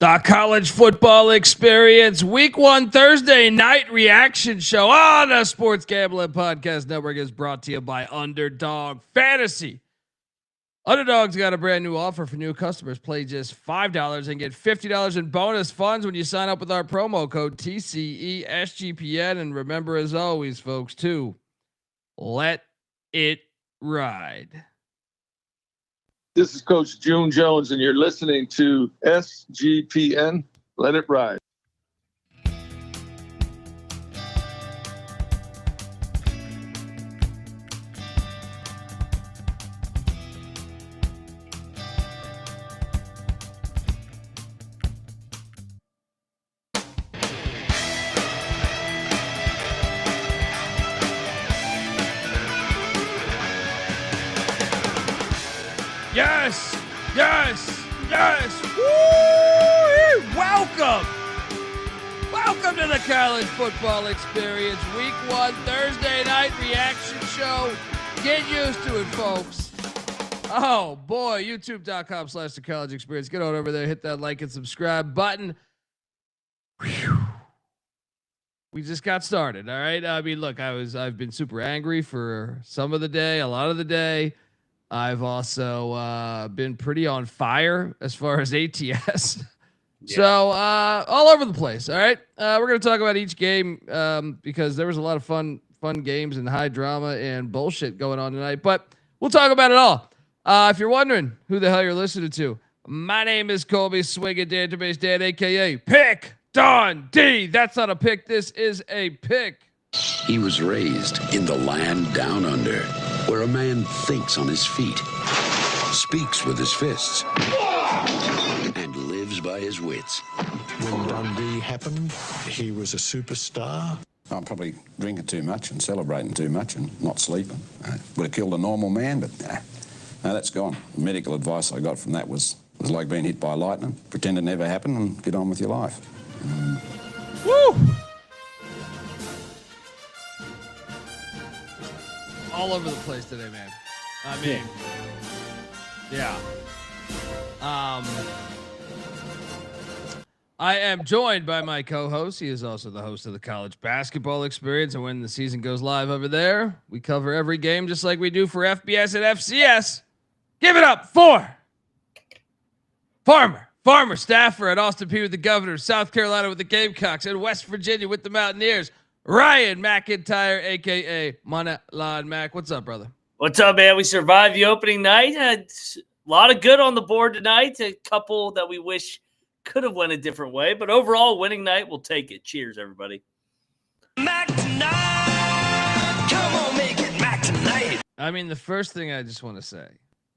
The college football experience, week 1 Thursday night reaction show on the Sports Gambling Podcast Network is brought to you by Underdog Fantasy. Underdog's got a brand new offer for new customers. Play just $5 and get $50 in bonus funds when you sign up with our promo code TCESGPN. And remember, as always, folks, to let it ride. This is Coach June Jones, and you're listening to SGPN. Let it ride. Yes, yes, yes. Woo! Welcome to the college football experience. Week 1 Thursday night reaction show. Get used to it, folks. Oh boy, youtube.com/the college experience. Get on over there, hit that like and subscribe button. Whew. We just got started. All right. I mean, look, I've been super angry for some of the day, a lot of the day. I've also been pretty on fire as far as ATS. Yeah. So all over the place. All right. We're going to talk about each game because there was a lot of fun games and high drama and bullshit going on tonight. But we'll talk about it all. If you're wondering who the hell you're listening to, my name is Colby Swinging Database Dan, a.k.a. Pick Dundee. That's not a pick. This is a pick. He was raised in the land down under, where a man thinks on his feet, speaks with his fists, and lives by his wits. When Dundee happened, he was a superstar. I'm probably drinking too much and celebrating too much and not sleeping. Would have killed a normal man, but no, that's gone. The medical advice I got from that was like being hit by lightning. Pretend it never happened and get on with your life. Woo! All over the place today, man. I mean, yeah. I am joined by my co-host. He is also the host of the college basketball experience. And when the season goes live over there, we cover every game just like we do for FBS and FCS. Give it up for Farmer staffer at Austin Peay with the Governors, South Carolina with the Gamecocks, and West Virginia with the Mountaineers. Ryan McIntyre, a.k.a. Moneyline Mac. What's up, brother? What's up, man? We survived the opening night. Had a lot of good on the board tonight. A couple that we wish could have went a different way. But overall, winning night, we'll take it. Cheers, everybody. Mac tonight. Come on, make it Mac tonight. I mean, the first thing I just want to say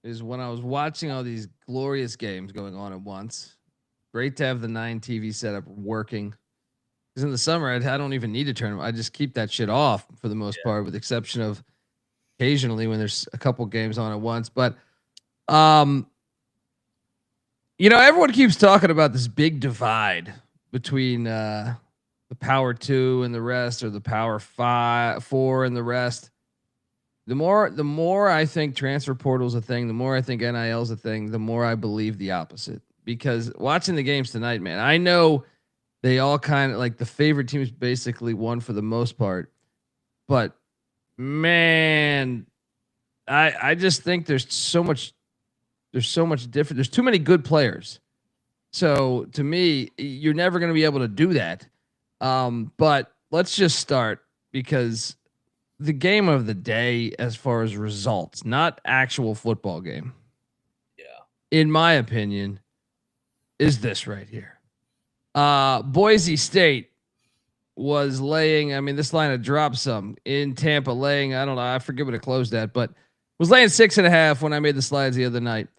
is when I was watching all these glorious games going on at once, great to have the 9 TV setup working. Because in the summer, I don't even need to turn them. I just keep that shit off for the most part, with the exception of occasionally when there's a couple games on at once. But, everyone keeps talking about this big divide between the Power 2 and the rest, or the Power 4 and the rest. The more I think transfer portal's a thing, the more I think NIL's a thing, the more I believe the opposite. Because watching the games tonight, man, I know they all kind of like the favorite teams basically won for the most part. But man, I just think there's so much different. There's too many good players. So to me, you're never going to be able to do that. But let's just start, because the game of the day, as far as results, not actual football game. Yeah. In my opinion, is this right here. Boise State was laying, I mean, this line had dropped some in Tampa, laying, I don't know, I forget what it closed at, but was laying 6.5 when I made the slides the other night.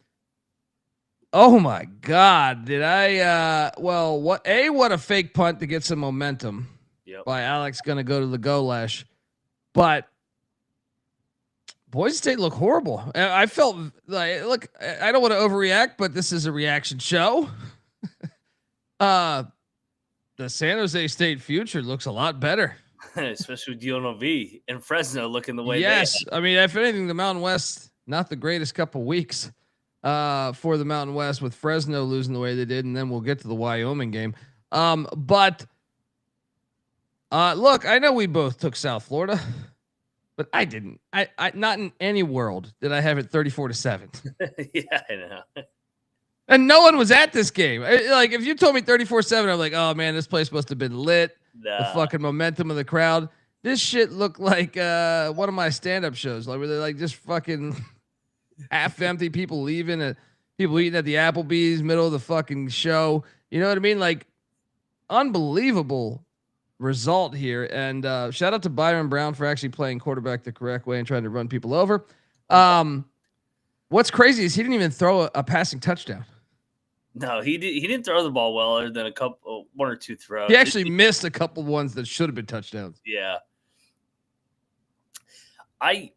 Oh my God. Did I, what a fake punt to get some momentum by Alex going to go to the go lash. But Boise State looked horrible. I felt like, look, I don't want to overreact, but this is a reaction show. The San Jose State future looks a lot better. Especially with UNLV and Fresno looking the way yes. I mean, if anything, the Mountain West, not the greatest couple weeks. for the Mountain West with Fresno losing the way they did, and then we'll get to the Wyoming game. But look, I know we both took South Florida, but I didn't. I not in any world did I have it 34-7. Yeah, I know. And no one was at this game. Like, if you told me 34-7, I'm like, oh man, this place must have been lit. Nah. The fucking momentum of the crowd. This shit looked like one of my stand-up shows, like where they're like just fucking half empty, people leaving, people eating at the Applebee's, middle of the fucking show. You know what I mean? Like, unbelievable result here. And shout out to Byron Brown for actually playing quarterback the correct way and trying to run people over. What's crazy is he didn't even throw a passing touchdown. No, he didn't throw the ball well, other than one or two throws. He actually missed a couple ones that should have been touchdowns. Yeah. I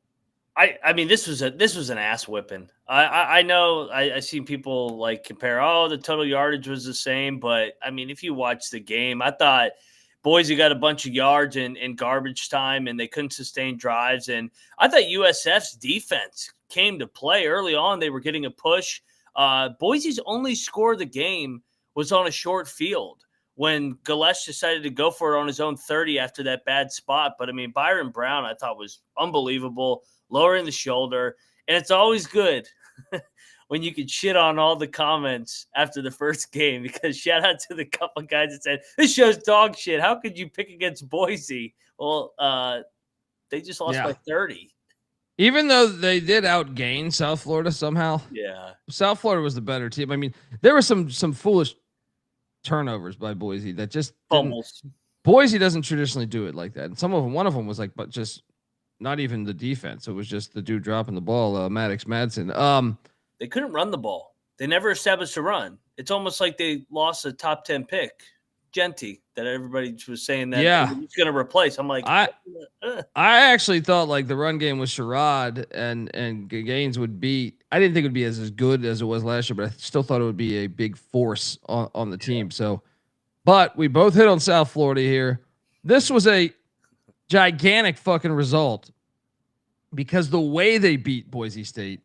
mean, this was an ass whipping. I know I seen people like compare, the total yardage was the same, but I mean, if you watch the game, I thought Boise got a bunch of yards in garbage time, and they couldn't sustain drives. And I thought USF's defense came to play early on. They were getting a push. Boise's only score of the game was on a short field when Galesh decided to go for it on his own 30 after that bad spot. But I mean, Byron Brown, I thought, was unbelievable, lowering the shoulder. And it's always good when you can shit on all the comments after the first game, because shout out to the couple guys that said, this show's dog shit. How could you pick against Boise? Well, they just lost by 30. Even though they did outgain South Florida somehow. Yeah. South Florida was the better team. I mean, there were some foolish turnovers by Boise that just almost. Boise doesn't traditionally do it like that. And one of them was like, but just not even the defense. It was just the dude dropping the ball, Maddox Madsen. They couldn't run the ball. They never established a run. It's almost like they lost a top 10 pick, Genty, that everybody was saying that he's going to replace. I'm like, I actually thought like the run game with Sherrod and Gaines would be. I didn't think it would be as good as it was last year, but I still thought it would be a big force on the team. So, but we both hit on South Florida here. This was a gigantic fucking result because the way they beat Boise State.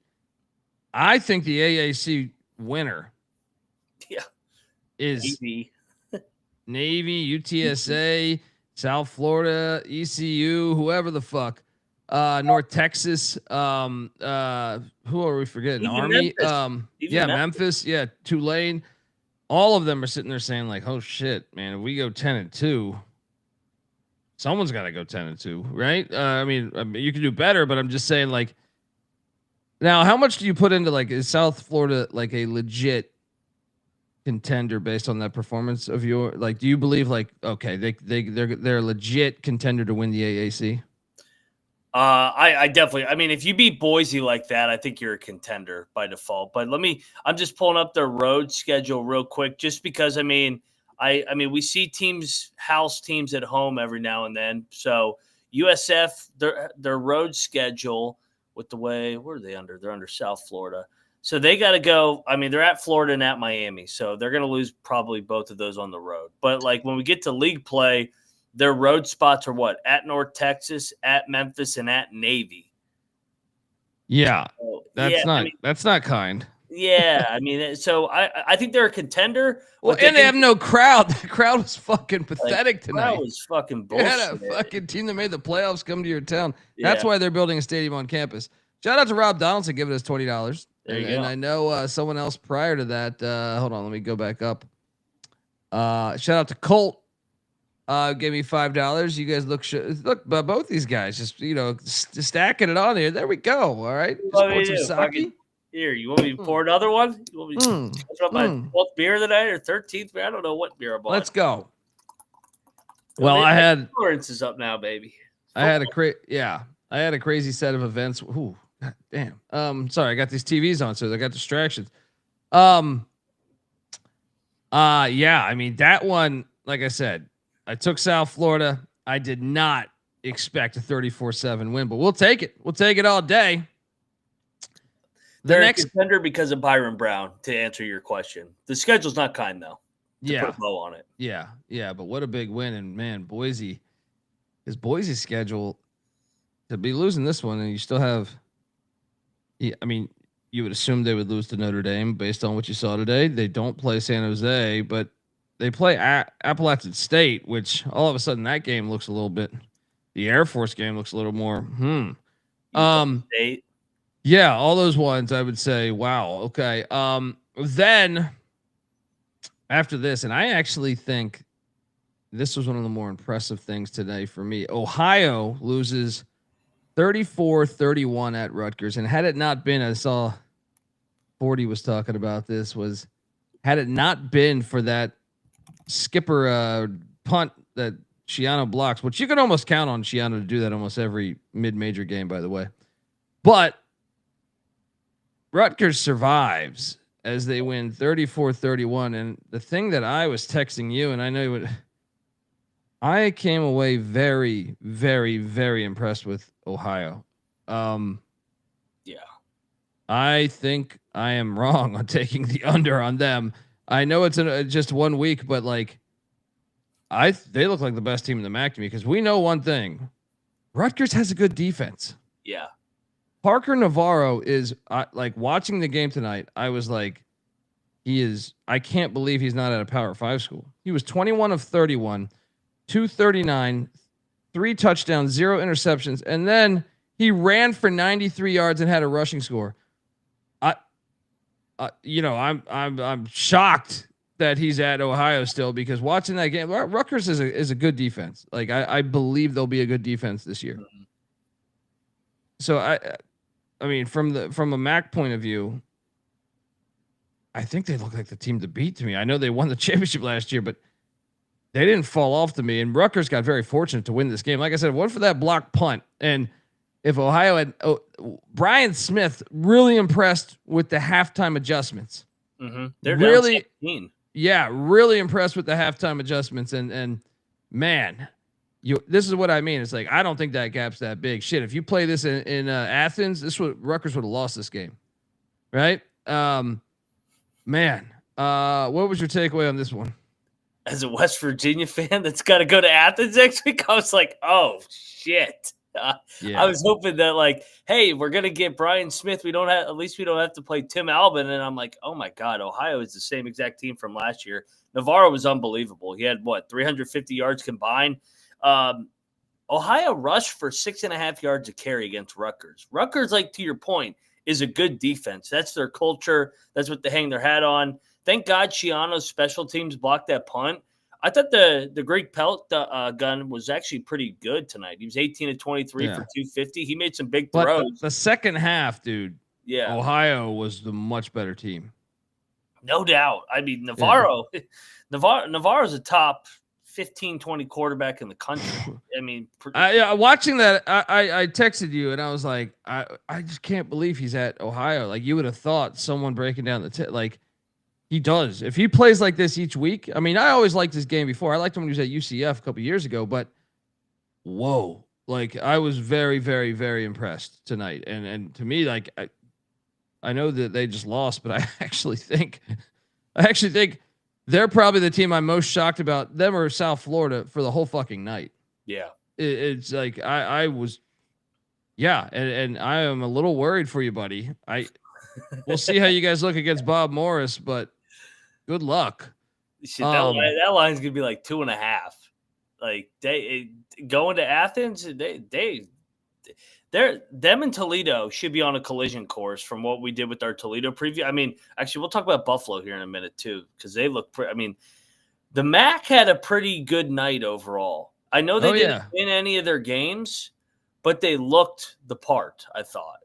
I think the AAC winner is Navy, UTSA, South Florida, ECU, whoever the fuck, North Texas. Who are we forgetting? Even Army. Memphis. Memphis. Yeah, Tulane. All of them are sitting there saying like, "Oh shit, man! If we go 10-2, someone's got to go 10-2, right?" I mean, you can do better, but I'm just saying like. Now, how much do you put into like is South Florida like a legit contender based on that performance of your like? Do you believe like okay they're a legit contender to win the AAC? I definitely. I mean, if you beat Boise like that, I think you're a contender by default. But I'm just pulling up their road schedule real quick, just because I mean we see house teams at home every now and then. So USF their road schedule. With the way, where are they under? They're under South Florida. So they got to go. I mean, they're at Florida and at Miami. So they're going to lose probably both of those on the road. But like when we get to league play, their road spots are what? At North Texas, at Memphis, and at Navy. Yeah. So, that's not kind. Yeah. I mean, so I think they're a contender. Well, and they have no crowd. The crowd was fucking pathetic tonight. That was fucking bullshit. You had a fucking team that made the playoffs come to your town. That's why they're building a stadium on campus. Shout out to Rob Donaldson giving us $20. And I know someone else prior to that. Hold on, let me go back up. Shout out to Colt. Gave me $5. You guys look, both these guys just stacking it on here. There we go. All right. Just some sake. Here, you want me to pour another one? You want me to drop my 12th beer of the night or 13th beer? I don't know what beer I bought. Let's go. Well, I had Lawrence is up now, baby. I had a crazy set of events. Ooh, God damn. Sorry, I got these TVs on, so I got distractions. Yeah, I mean that one, like I said, I took South Florida. I did not expect a 34-7 win, but we'll take it. We'll take it all day. They're a contender because of Byron Brown, to answer your question. The schedule's not kind, though. Put a bow on it. Yeah, but what a big win. And, man, Boise's schedule, to be losing this one, and you still have – I mean, you would assume they would lose to Notre Dame based on what you saw today. They don't play San Jose, but they play Appalachian State, which all of a sudden that game looks a little bit. The Air Force game looks a little more. State. Yeah, all those ones I would say, wow, okay. Then after this, and I actually think this was one of the more impressive things today for me. Ohio loses 34-31 at Rutgers. And had it not been, I saw 40 was talking about this, was had it not been for that skipper punt that Schiano blocks, which you can almost count on Schiano to do that almost every mid-major game, by the way. But Rutgers survives as they win 34-31. And the thing that I was texting you, and I know you would, I came away very, very, very impressed with Ohio. Yeah. I think I am wrong on taking the under on them. I know it's just 1 week, but like they look like the best team in the MAC to me because we know one thing. Rutgers has a good defense. Yeah. Parker Navarro is like watching the game tonight. I was like, I can't believe he's not at a Power 5 school. He was 21 of 31, 239, 3 touchdowns, 0 interceptions. And then he ran for 93 yards and had a rushing score. I'm shocked that he's at Ohio still because watching that game, Rutgers is a good defense. Like I believe they'll be a good defense this year. So I mean, from a MAC point of view, I think they look like the team to beat to me. I know they won the championship last year, but they didn't fall off to me. And Rutgers got very fortunate to win this game. Like I said, one for that block punt. And if Ohio had Brian Smith really impressed with the halftime adjustments. Mm-hmm. They're really, down 17. Yeah, really impressed with the halftime adjustments. And man, this is what I mean. It's like, I don't think that gap's that big. Shit, if you play this in Athens, Rutgers would have lost this game. Right? Man, what was your takeaway on this one? As a West Virginia fan that's got to go to Athens next week, I was like, oh, shit. I was hoping that, like, hey, we're going to get Brian Smith. At least we don't have to play Tim Albin. And I'm like, oh, my God, Ohio is the same exact team from last year. Navarro was unbelievable. He had, 350 yards combined. Ohio rushed for 6.5 yards a carry against Rutgers. Rutgers, like to your point, is a good defense. That's their culture. That's what they hang their hat on. Thank God Schiano's special teams blocked that punt. I thought the Greg Pelt gun was actually pretty good tonight. He was 18 of 23 for 250. He made some big throws. But the second half, dude, yeah, Ohio was the much better team. No doubt. I mean, Navarro's a top 15, 20 quarterback in the country. I mean, watching that, I texted you and I was like, I just can't believe he's at Ohio. Like you would have thought someone breaking down like he does. If he plays like this each week, I mean, I always liked his game before. I liked him when he was at UCF a couple years ago, but whoa, like I was very, very, very impressed tonight. And to me, like I know that they just lost, but I actually think they're probably the team I'm most shocked about. Them or South Florida for the whole fucking night. Yeah. It's like I was, and I am a little worried for you, buddy. We'll see how you guys look against Bob Morris, but good luck. Shit, that line's gonna be like 2.5. Like going to Athens, them and Toledo should be on a collision course from what we did with our Toledo preview. I mean, actually, we'll talk about Buffalo here in a minute too, because they look I mean, the MAC had a pretty good night overall. I know they didn't win any of their games, but they looked the part, I thought.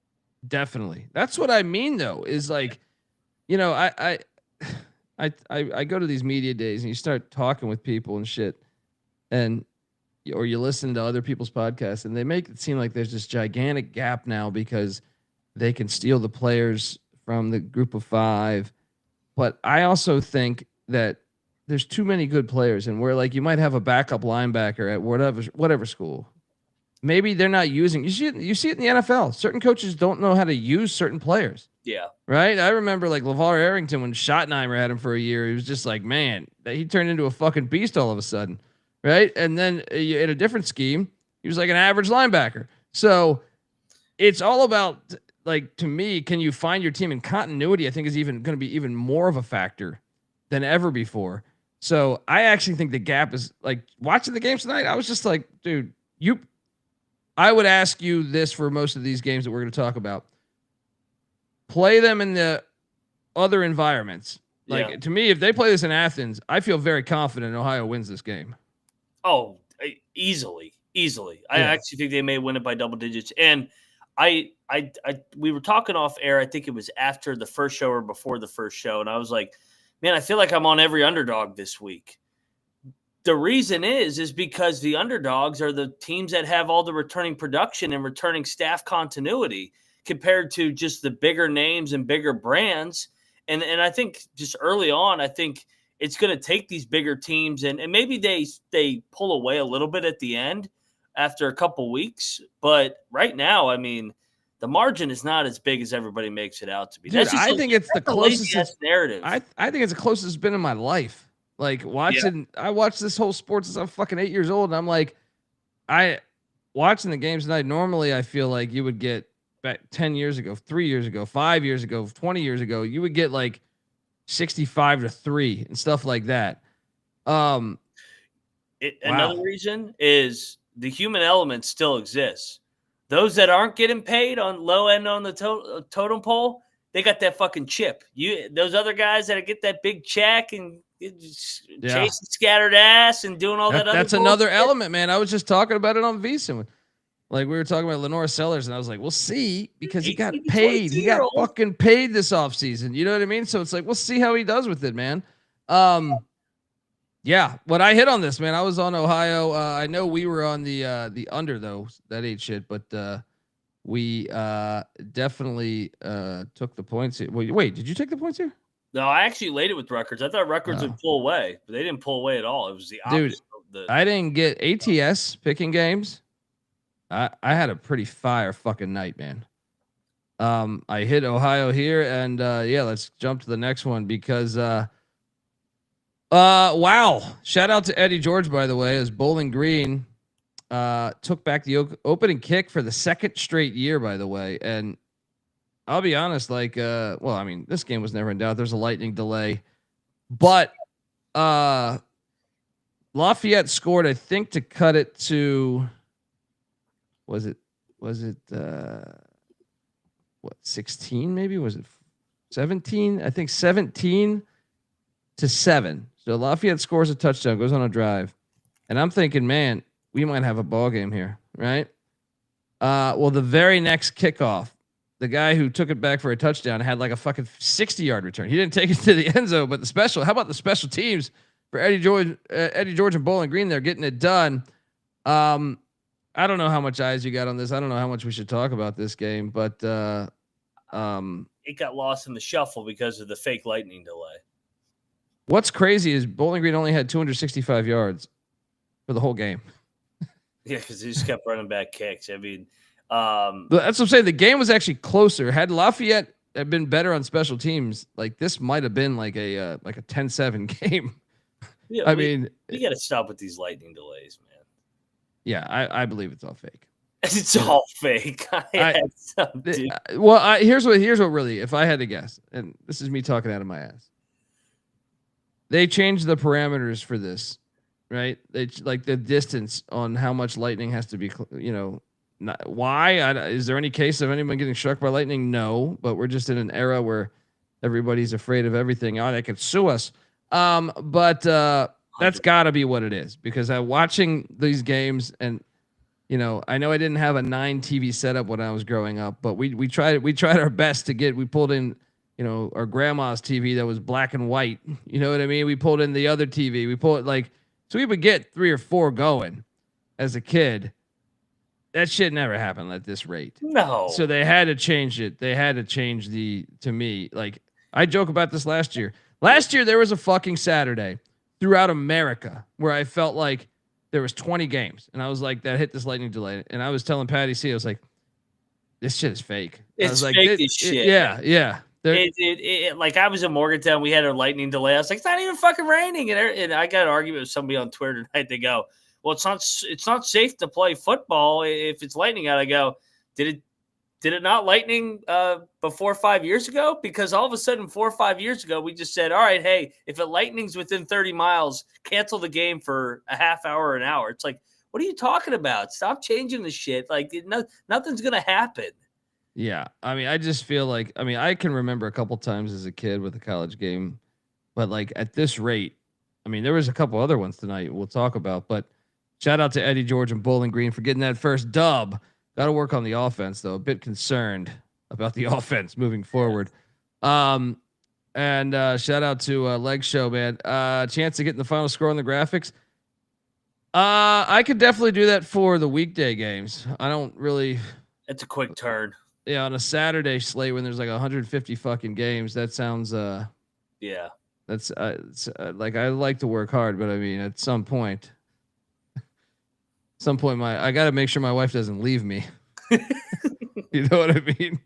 Definitely. That's what I mean, though, is like, I go to these media days and you start talking with people and shit, or you listen to other people's podcasts and they make it seem like there's this gigantic gap now because they can steal the players from the group of 5. But I also think that there's too many good players, and where like you might have a backup linebacker at whatever school. Maybe they're not using. You see it in the NFL. Certain coaches don't know how to use certain players. Yeah. Right. I remember like LeVar Arrington when Schottenheimer had him for a year. He was just like, man, he turned into a fucking beast all of a sudden. Right. And then in a different scheme, he was like an average linebacker. So it's all about like, to me, can you find your team? And continuity, I think, is even going to be even more of a factor than ever before. So I actually think the gap is, like, watching the games tonight, I was just like, dude, I would ask you this for most of these games that we're going to talk about. Play them in the other environments. Like, to me, if they play this in Athens, I feel very confident Ohio wins this game. Oh, easily. I actually think they may win it by double digits. And we were talking off air. I think it was after the first show or before the first show. And I was like, man, I feel like I'm on every underdog this week. The reason is because the underdogs are the teams that have all the returning production and returning staff continuity compared to just the bigger names and bigger brands. And I think just early on, I think it's going to take these bigger teams and maybe they pull away a little bit at the end after a couple weeks. But right now, I mean, the margin is not as big as everybody makes it out to be. Dude, I think it's the closest narrative. I think it's the closest it's been in my life. Like, I watched this whole sport since I'm fucking 8 years old. And I'm like, watching the games tonight, normally I feel like you would get back 10 years ago, 3 years ago, 5 years ago, 20 years ago, you would get like 65-3 and stuff like that. Another reason is the human element still exists. Those that aren't getting paid on low end on the totem pole, they got that fucking chip. Those other guys that get that big check and chasing scattered ass and doing all that. That's another element, man. I was just talking about it on VSiN. Like, we were talking about Lenore Sellers, and I was like, we'll see, because he got paid. He got fucking paid this offseason. You know what I mean? So it's like, we'll see how he does with it, man. Yeah, what I hit on this, man. I was on Ohio. I know we were on the under, though. That ain't shit, but we definitely took the points here. Wait, did you take the points here? No, I actually laid it with Rutgers. I thought Rutgers would pull away, but they didn't pull away at all. It was the opposite. Dude, I didn't get ATS picking games. I had a pretty fire fucking night, man. I hit Ohio here, and let's jump to the next one because wow. Shout out to Eddie George, by the way, as Bowling Green took back the opening kick for the second straight year, by the way. And I'll be honest, like, I mean, this game was never in doubt. There's a lightning delay, but Lafayette scored, I think, to cut it to, was it 16 maybe? Was it 17? I think 17-7. So Lafayette scores a touchdown, goes on a drive. And I'm thinking, man, we might have a ball game here, right? Well, the very next kickoff, the guy who took it back for a touchdown had like a fucking 60-yard return. He didn't take it to the end zone, but how about the special teams for Eddie George and Bowling Green? They're getting it done. I don't know how much eyes you got on this. I don't know how much we should talk about this game, but it got lost in the shuffle because of the fake lightning delay. What's crazy is Bowling Green only had 265 yards for the whole game. Yeah, because he just kept running back kicks. I mean, that's what I'm saying. The game was actually closer. Had Lafayette had been better on special teams, like, this might have been like a 10-7 game. Yeah, I mean, you got to stop with these lightning delays, man. Yeah, I believe it's all fake. It's all fake. Here's what really, if I had to guess, and this is me talking out of my ass. They changed the parameters for this, right? They like the distance on how much lightning has to be, why? Is there any case of anyone getting struck by lightning? No, but we're just in an era where everybody's afraid of everything. Oh, they could sue us. But that's got to be what it is, because I'm watching these games, and I know I didn't have a 9 TV setup when I was growing up, but we tried our best to we pulled in, our grandma's TV that was black and white. You know what I mean? We pulled in the other TV. We pulled it so we would get 3 or 4 going as a kid. That shit never happened at this rate. No. So they had to change it. They had to change to me. Like, I joke about this last year. Last year, there was a fucking Saturday throughout America where I felt like there was 20 games, and I was like, that hit this lightning delay. And I was telling Patty C, I was like, this shit is fake. It's fake as shit. Yeah. Like, I was in Morgantown, we had a lightning delay. I was like, it's not even fucking raining. And I got an argument with somebody on Twitter tonight. They go, well, it's not safe to play football if it's lightning out. I go, did Did it not lightning before 5 years ago? Because all of a sudden, 4 or 5 years ago, we just said, all right, hey, if it lightnings within 30 miles, cancel the game for a half hour or an hour. It's like, what are you talking about? Stop changing the shit. Like, nothing's going to happen. Yeah. I mean, I just feel like, I mean, I can remember a couple times as a kid with a college game, but like at this rate, I mean, there was a couple other ones tonight we'll talk about, but shout out to Eddie George and Bowling Green for getting that first dub. Got to work on the offense, though. A bit concerned about the offense moving forward. And shout out to Leg Show, man. Chance to get in the final score on the graphics. I could definitely do that for the weekday games. I don't really. It's a quick turn. Yeah, on a Saturday slate when there's like 150 fucking games, that sounds. Yeah. That's like I like to work hard, but I mean, at some point. I got to make sure my wife doesn't leave me. You know what I mean?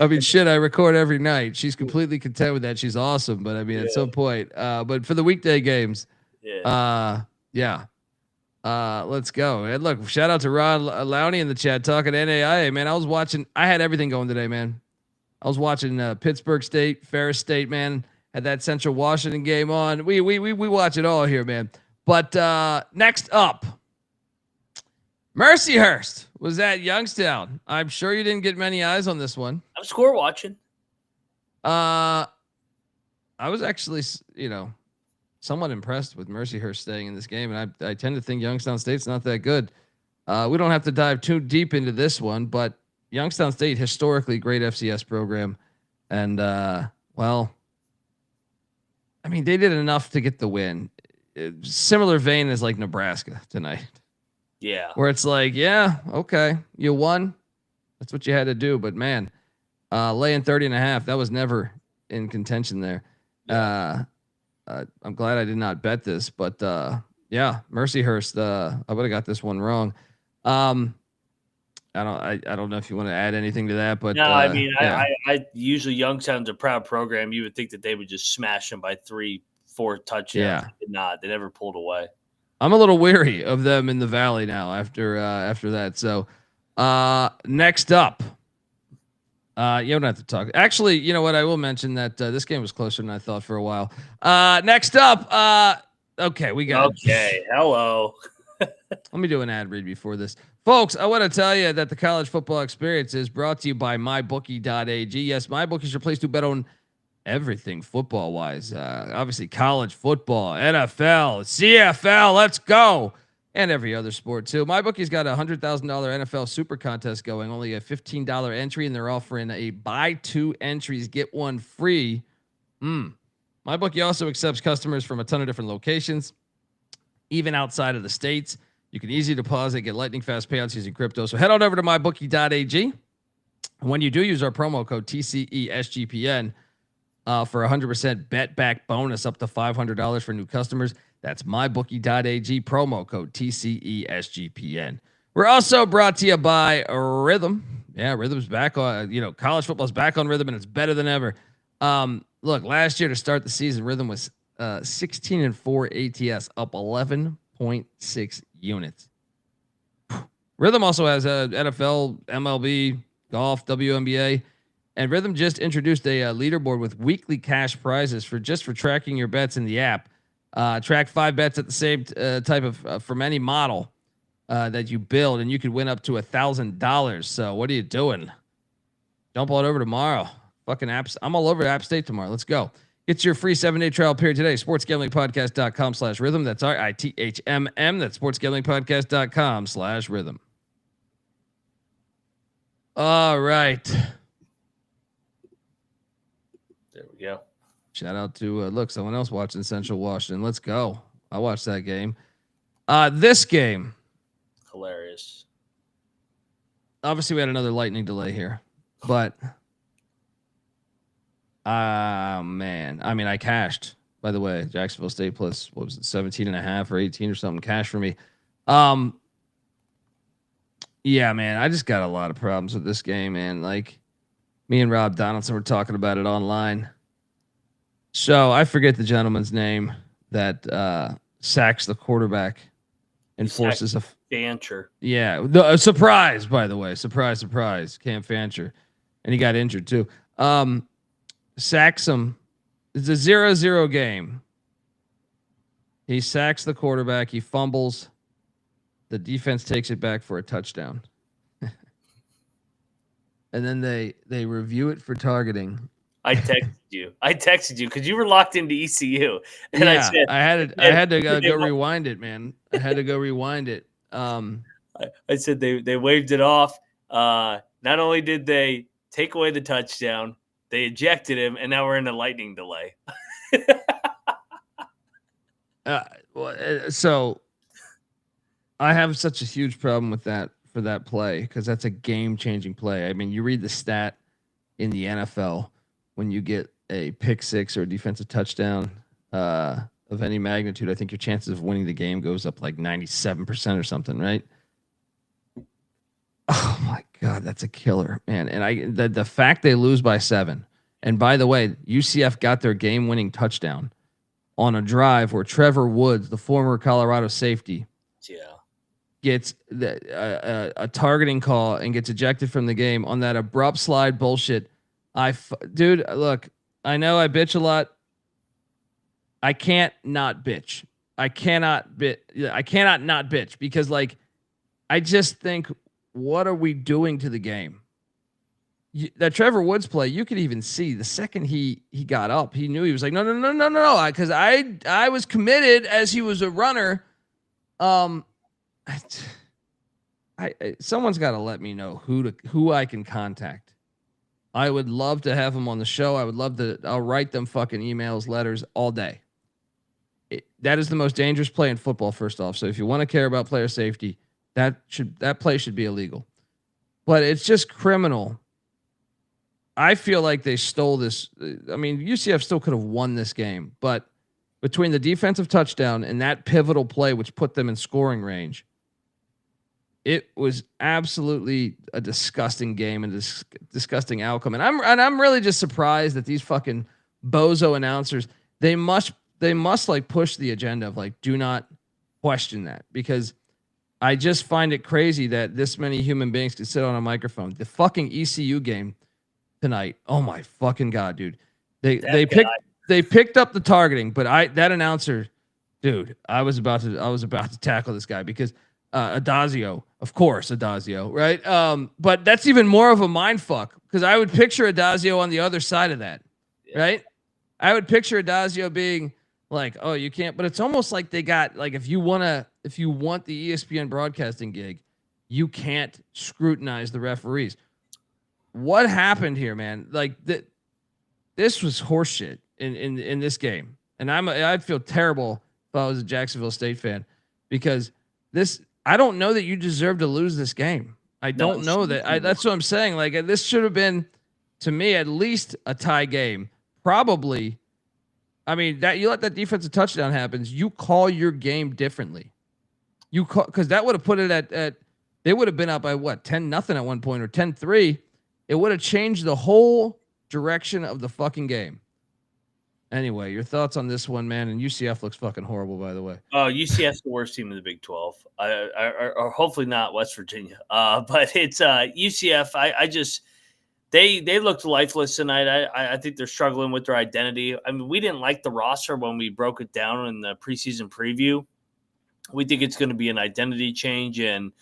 I mean, shit, I record every night. She's completely content with that. She's awesome. But I mean, at some point, but for the weekday games, let's go. And look, shout out to Ron Lowney in the chat talking NAIA, man. I had everything going today, man. I was watching Pittsburgh State, Ferris State, man. Had that Central Washington game on. We watch it all here, man. But next up, Mercyhurst was at Youngstown. I'm sure you didn't get many eyes on this one. I'm score watching. I was actually, somewhat impressed with Mercyhurst staying in this game, and I tend to think Youngstown State's not that good. We don't have to dive too deep into this one, but Youngstown State, historically great FCS program, and well, I mean, they did enough to get the win. Similar vein as like Nebraska tonight. Yeah. Where it's like, yeah, okay, you won. That's what you had to do. But man, laying 30.5, that was never in contention there. I'm glad I did not bet this, but yeah, Mercyhurst, I would have got this one wrong. I don't know if you want to add anything to that, but no, I mean, yeah. I usually Youngstown's a proud program. You would think that they would just smash them by 3-4 touchdowns. Yeah. They did not. They never pulled away. I'm a little weary of them in the Valley now after that. So next up, you don't have to talk. Actually, you know what? I will mention that this game was closer than I thought for a while. Next up, okay, we got. Okay, hello. Let me do an ad read before this, folks. I want to tell you that the college football experience is brought to you by MyBookie.ag. Yes, MyBookie is your place to bet on everything football wise. Obviously college football, NFL, CFL, let's go. And every other sport too. MyBookie's got a $100,000 NFL super contest going, only a $15 entry, and they're offering a buy 2 entries, get 1 free. MyBookie also accepts customers from a ton of different locations, even outside of the States. You can easily deposit, get lightning fast payouts using crypto. So head on over to mybookie.ag. And when you do use our promo code TCESGPN, for a 100% bet back bonus up to $500 for new customers. That's mybookie.ag, promo code TCESGPN. We're also brought to you by Rhythm. Yeah, Rhythm's back on, college football's back on Rhythm, and it's better than ever. Look, last year to start the season, Rhythm was 16-4 ATS, up 11.6 units. Rhythm also has NFL, MLB, golf, WNBA. And Rhythm just introduced a leaderboard with weekly cash prizes for tracking your bets in the app. Track 5 bets at the same type of from any model that you build, and you could win up to $1,000. So what are you doing? Jump on over tomorrow. Fucking apps. I'm all over App State tomorrow. Let's go. Get your free 7-day trial period today. sportsgamblingpodcast.com/rhythm. That's RITHMM. That's sportsgamblingpodcast.com/rhythm. All right. There we go. Shout out to look, someone else watching Central Washington. Let's go. I watched that game. This game, hilarious. Obviously, we had another lightning delay here, but man, I mean, I cashed. By the way, Jacksonville State plus what was it, 17.5 or 18 or something cash for me. Yeah, man, I just got a lot of problems with this game, man. Like, me and Rob Donaldson were talking about it online. So I forget the gentleman's name that sacks the quarterback and forces Fancher. Yeah, the surprise, by the way, surprise, Cam Fancher, and he got injured too. Sacks him. It's a 0-0 game. He sacks the quarterback. He fumbles. The defense takes it back for a touchdown. And then they review it for targeting. I texted you because you were locked into ECU. And yeah, I had to go rewind it, man. I had to go rewind it. I said they waved it off. Not only did they take away the touchdown, they ejected him, and now we're in a lightning delay. So I have such a huge problem with that for that play because that's a game-changing play. I mean, you read the stat in the NFL when you get a pick six or a defensive touchdown of any magnitude, I think your chances of winning the game goes up like 97% or something, right? Oh my God, that's a killer, man. And the fact they lose by 7. And by the way, UCF got their game-winning touchdown on a drive where Trevor Woods, the former Colorado safety, gets a targeting call and gets ejected from the game on that abrupt slide bullshit. Dude, look, I know I bitch a lot. I can't not bitch. I cannot not bitch because, like, I just think, what are we doing to the game? That Trevor Woods play, you could even see the second he got up, he knew he was like, no, because I was committed as he was a runner. Someone's got to let me know who I can contact. I would love to have them on the show. I would love to. I'll write them fucking emails, letters all day. That is the most dangerous play in football. First off, so if you want to care about player safety, that play should be illegal. But it's just criminal. I feel like they stole this. I mean, UCF still could have won this game, but between the defensive touchdown and that pivotal play, which put them in scoring range, it was absolutely a disgusting game and disgusting outcome. And I'm really just surprised that these fucking bozo announcers, they must like push the agenda of like, do not question that, because I just find it crazy that this many human beings can sit on a microphone. The fucking ECU game tonight. Oh my fucking God, dude. They picked up the targeting, but that announcer, dude, I was about to tackle this guy because Adazio, of course, right? But that's even more of a mind fuck because I would picture Adazio on the other side of that, right? I would picture Adazio being like, oh, you can't, but it's almost like they got like, if you want the ESPN broadcasting gig, you can't scrutinize the referees. What happened here, man? Like this was horseshit in this game. And I'd feel terrible if I was a Jacksonville State fan because I don't know that you deserve to lose this game. I don't know that. That's what I'm saying. Like, this should have been, to me, at least a tie game. Probably. I mean, that you let that defensive touchdown happen, you call your game differently. Because that would have put it at they would have been up by what, 10-0 at one point or 10-3. It would have changed the whole direction of the fucking game. Anyway, your thoughts on this one, man? And UCF looks fucking horrible, by the way. Oh, UCF's the worst team in the Big 12. Or hopefully not West Virginia. But it's UCF. They looked lifeless tonight. I think they're struggling with their identity. I mean, we didn't like the roster when we broke it down in the preseason preview. We think it's going to be an identity change. And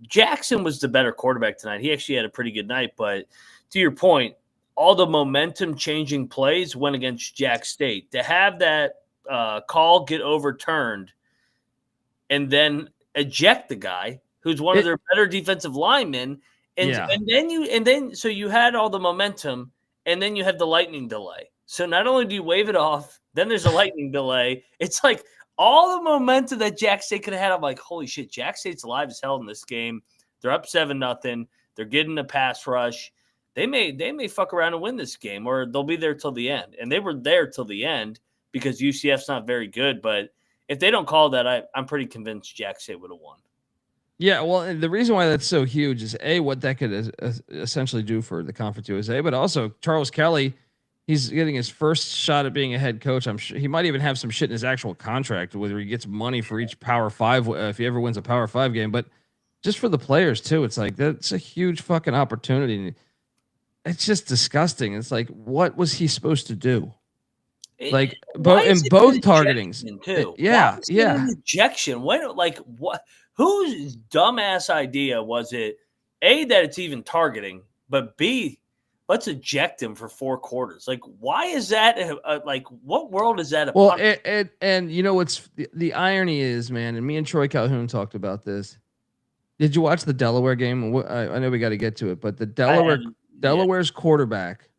Jackson was the better quarterback tonight. He actually had a pretty good night. But to your point, all the momentum-changing plays went against Jack State. To have that call get overturned and then eject the guy who's one of their better defensive linemen, so you had all the momentum, and then you had the lightning delay. So not only do you wave it off, then there's a lightning delay. It's like all the momentum that Jack State could have had. I'm like, holy shit, Jack State's alive as hell in this game. They're up 7-0. They're getting a pass rush. They may fuck around and win this game, or they'll be there till the end. And they were there till the end because UCF's not very good. But if they don't call that, I'm pretty convinced Jack State would have won. Yeah, well, and the reason why that's so huge is what that could essentially do for the Conference USA, but also Charles Kelly He's getting his first shot at being a head coach. I'm sure he might even have some shit in his actual contract, whether he gets money for each Power 5 if he ever wins a Power 5 game. But just for the players too, it's like that's a huge fucking opportunity. It's just disgusting. It's like, what was he supposed to do? Like in both targetings, too. Yeah. An ejection. When, like, what? Whose dumbass idea was it? A, that it's even targeting, but B, let's eject him for 4 quarters. Like, why is that? Like, what world is that? Well, and you know what's the irony is, man. And me and Troy Calhoun talked about this. Did you watch the Delaware game? I know we got to get to it, but the Delaware's quarterback,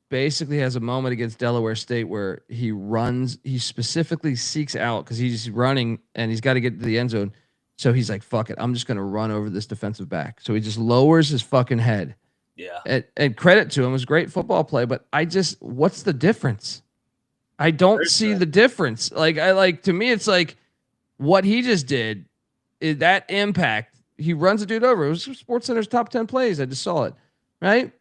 basically has a moment against Delaware State where he specifically seeks out because he's running and he's got to get to the end zone. So he's like, fuck it, I'm just going to run over this defensive back. So he just lowers his fucking head. Yeah. And credit to him, it was great football play, but what's the difference? I don't see the difference. To me, it's like what he just did is that impact. He runs a dude over. It was SportsCenter's top 10 plays. I just saw it, right?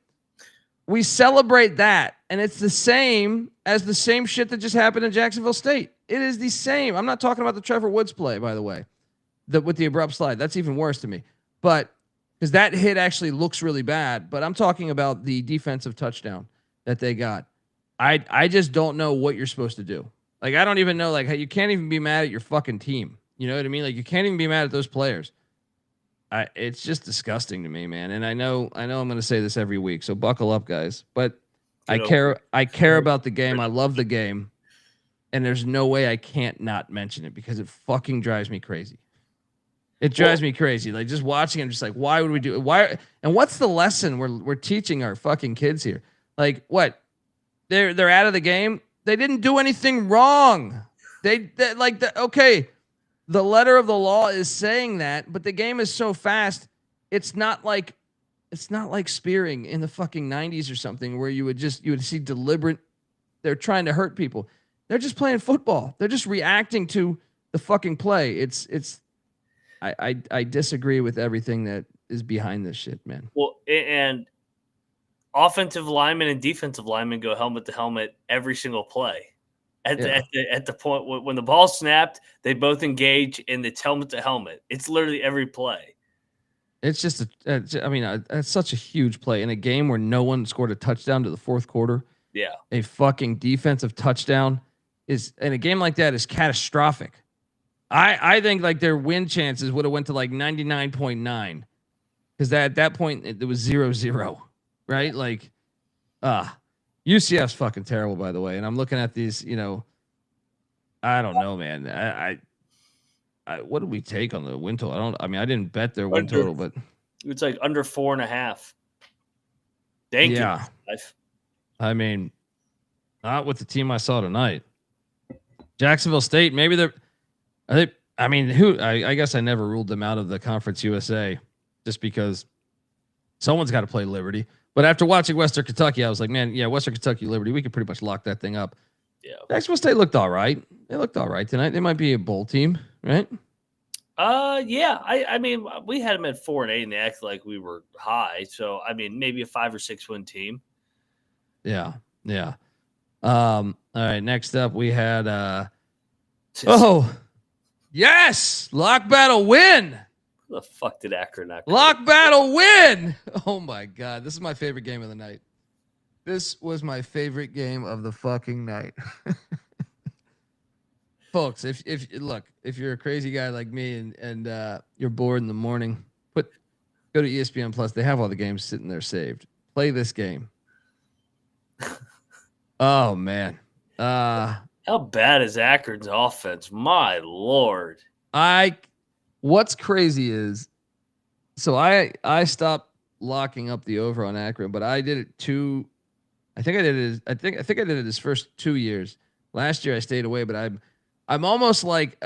We celebrate that, and it's the same as the same shit that just happened in Jacksonville State. It is the same. I'm not talking about the Trevor Woods play, by the way, with the abrupt slide. That's even worse to me. But because that hit actually looks really bad, but I'm talking about the defensive touchdown that they got. I just don't know what you're supposed to do. Like, I don't even know, like, how you can't even be mad at your fucking team. You know what I mean? Like, you can't even be mad at those players. It's just disgusting to me, man. And I know I'm going to say this every week, so buckle up, guys. But I care about the game. I love the game, and there's no way I can't not mention it because it fucking drives me crazy. It drives me crazy. Like, just watching it, just like, why would we do it? Why? And what's the lesson we're teaching our fucking kids here? Like, what? They're out of the game. They didn't do anything wrong. Okay. The letter of the law is saying that, but the game is so fast. It's not like spearing in the fucking 90s or something where you would see deliberate. They're trying to hurt people. They're just playing football. They're just reacting to the fucking play. I disagree with everything that is behind this shit, man. Well, and offensive linemen and defensive linemen go helmet to helmet every single play. At the point when the ball snapped, they both engage and it's helmet to helmet. It's literally every play. It's just that's such a huge play in a game where no one scored a touchdown to the fourth quarter. Yeah, a fucking defensive touchdown is in a game like that is catastrophic. I think like their win chances would have went to like 99.9 because at that point it was 0-0, right? Like, UCF's fucking terrible, by the way. And I'm looking at these, I don't know, man. I what did we take on the win total? I didn't bet their win total, but it's like under 4.5. Thank you. I mean, not with the team I saw tonight. Jacksonville State, maybe I guess I never ruled them out of the Conference USA just because someone's got to play Liberty. But after watching Western Kentucky, I was like, man, yeah, Western Kentucky, Liberty, we could pretty much lock that thing up. Yeah. Jacksonville State looked all right. They looked all right tonight. They might be a bowl team, right? Yeah. I mean, we had them at 4-8, and they acted like we were high. So, I mean, maybe a 5 or 6 win team. Yeah. All right. Next up, we had. Yes, lock battle win. The fuck did Akron not? Lock battle win. Oh my God. This is my favorite game of the night. This was my favorite game of the fucking night. Folks, if you're a crazy guy like me and you're bored in the morning, go to ESPN Plus. They have all the games sitting there saved. Play this game. Oh man. How bad is Akron's offense? My Lord. What's crazy is, so I stopped locking up the over on Akron, but I did it I think I did it his first 2 years. Last year I stayed away, but I'm almost like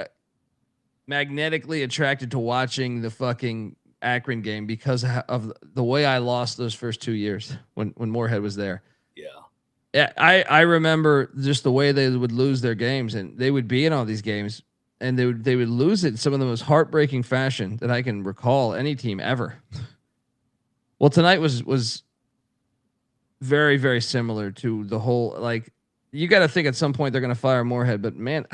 magnetically attracted to watching the fucking Akron game because of the way I lost those first 2 years when Moorhead was there. Yeah, I remember just the way they would lose their games, and they would be in all these games. And they would lose it in some of the most heartbreaking fashion that I can recall any team ever. Well, tonight was very, very similar to the whole, like, you got to think at some point they're going to fire Moorhead, but man,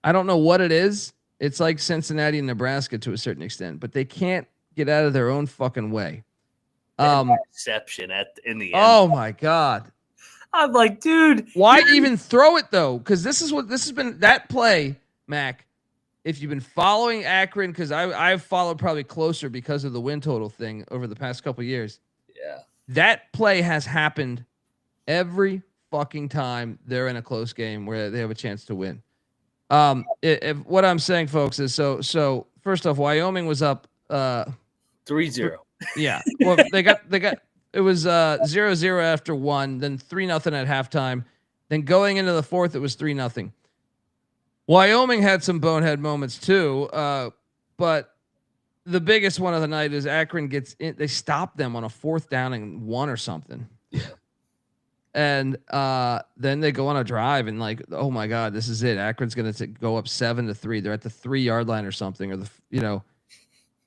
I don't know what it is. It's like Cincinnati and Nebraska to a certain extent, but they can't get out of their own fucking way. Exception in the end. Oh my God. I'm like, dude, why even throw it though? Because this has been that play, Mac. If you've been following Akron, because I've followed probably closer because of the win total thing over the past couple of years. Yeah. That play has happened every fucking time they're in a close game where they have a chance to win. If what I'm saying, folks, is so first off, Wyoming was up 3-0. Yeah. Well, they got it was 0-0 after 1, then 3-0 at halftime. Then going into the fourth, it was 3-0. Wyoming had some bonehead moments too, but the biggest one of the night is Akron gets in. They stopped them on a 4th down and 1 or something. Yeah. And then they go on a drive and like, oh my God, this is it. Akron's going to go up 7-3. They're at the 3-yard line or something, or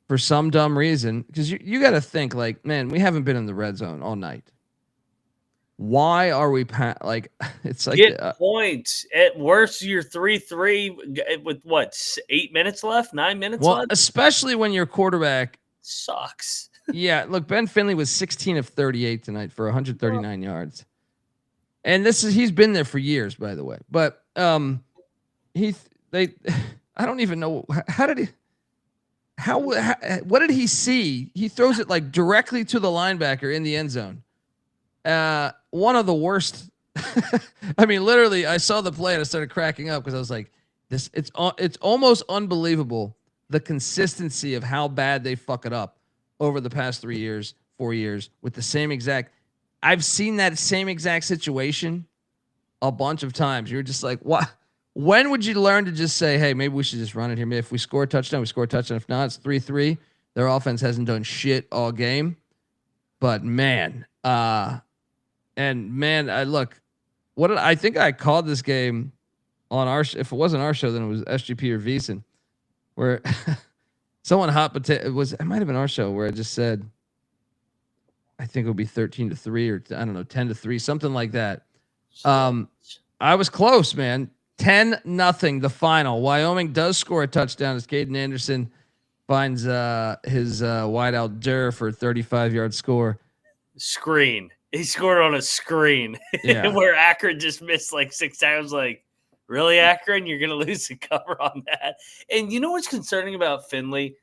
for some dumb reason, because you got to think like, man, we haven't been in the red zone all night. Why are we like? It's like get points at worst. You're 3-3 with what 8 minutes left, 9 minutes left. Especially when your quarterback sucks. Yeah, look, Ben Finley was 16 of 38 tonight for 139 yards, and he's been there for years, by the way. But I don't even know what did he see? He throws it like directly to the linebacker in the end zone. One of the worst. I mean, literally, I saw the play and I started cracking up because I was like, it's almost unbelievable the consistency of how bad they fuck it up over the past 3 years, 4 years with the same exact. I've seen that same exact situation a bunch of times. You're just like, what? When would you learn to just say, hey, maybe we should just run it here? Maybe if we score a touchdown, we score a touchdown. If not, it's 3-3. Their offense hasn't done shit all game. But man, I think I called this game on our. If it wasn't our show, then it was SGP or VSiN, where someone hot potato it might have been our show where I just said, I think it would be 13-3 or I don't know 10-3, something like that. I was close, man. 10-0 the final. Wyoming does score a touchdown as Katin Anderson finds his wideout Dur for a 35-yard score. Screen. He scored on a screen. Yeah. Where Akron just missed like 6 times. Like, really, Akron? You're going to lose the cover on that? And you know what's concerning about Finley?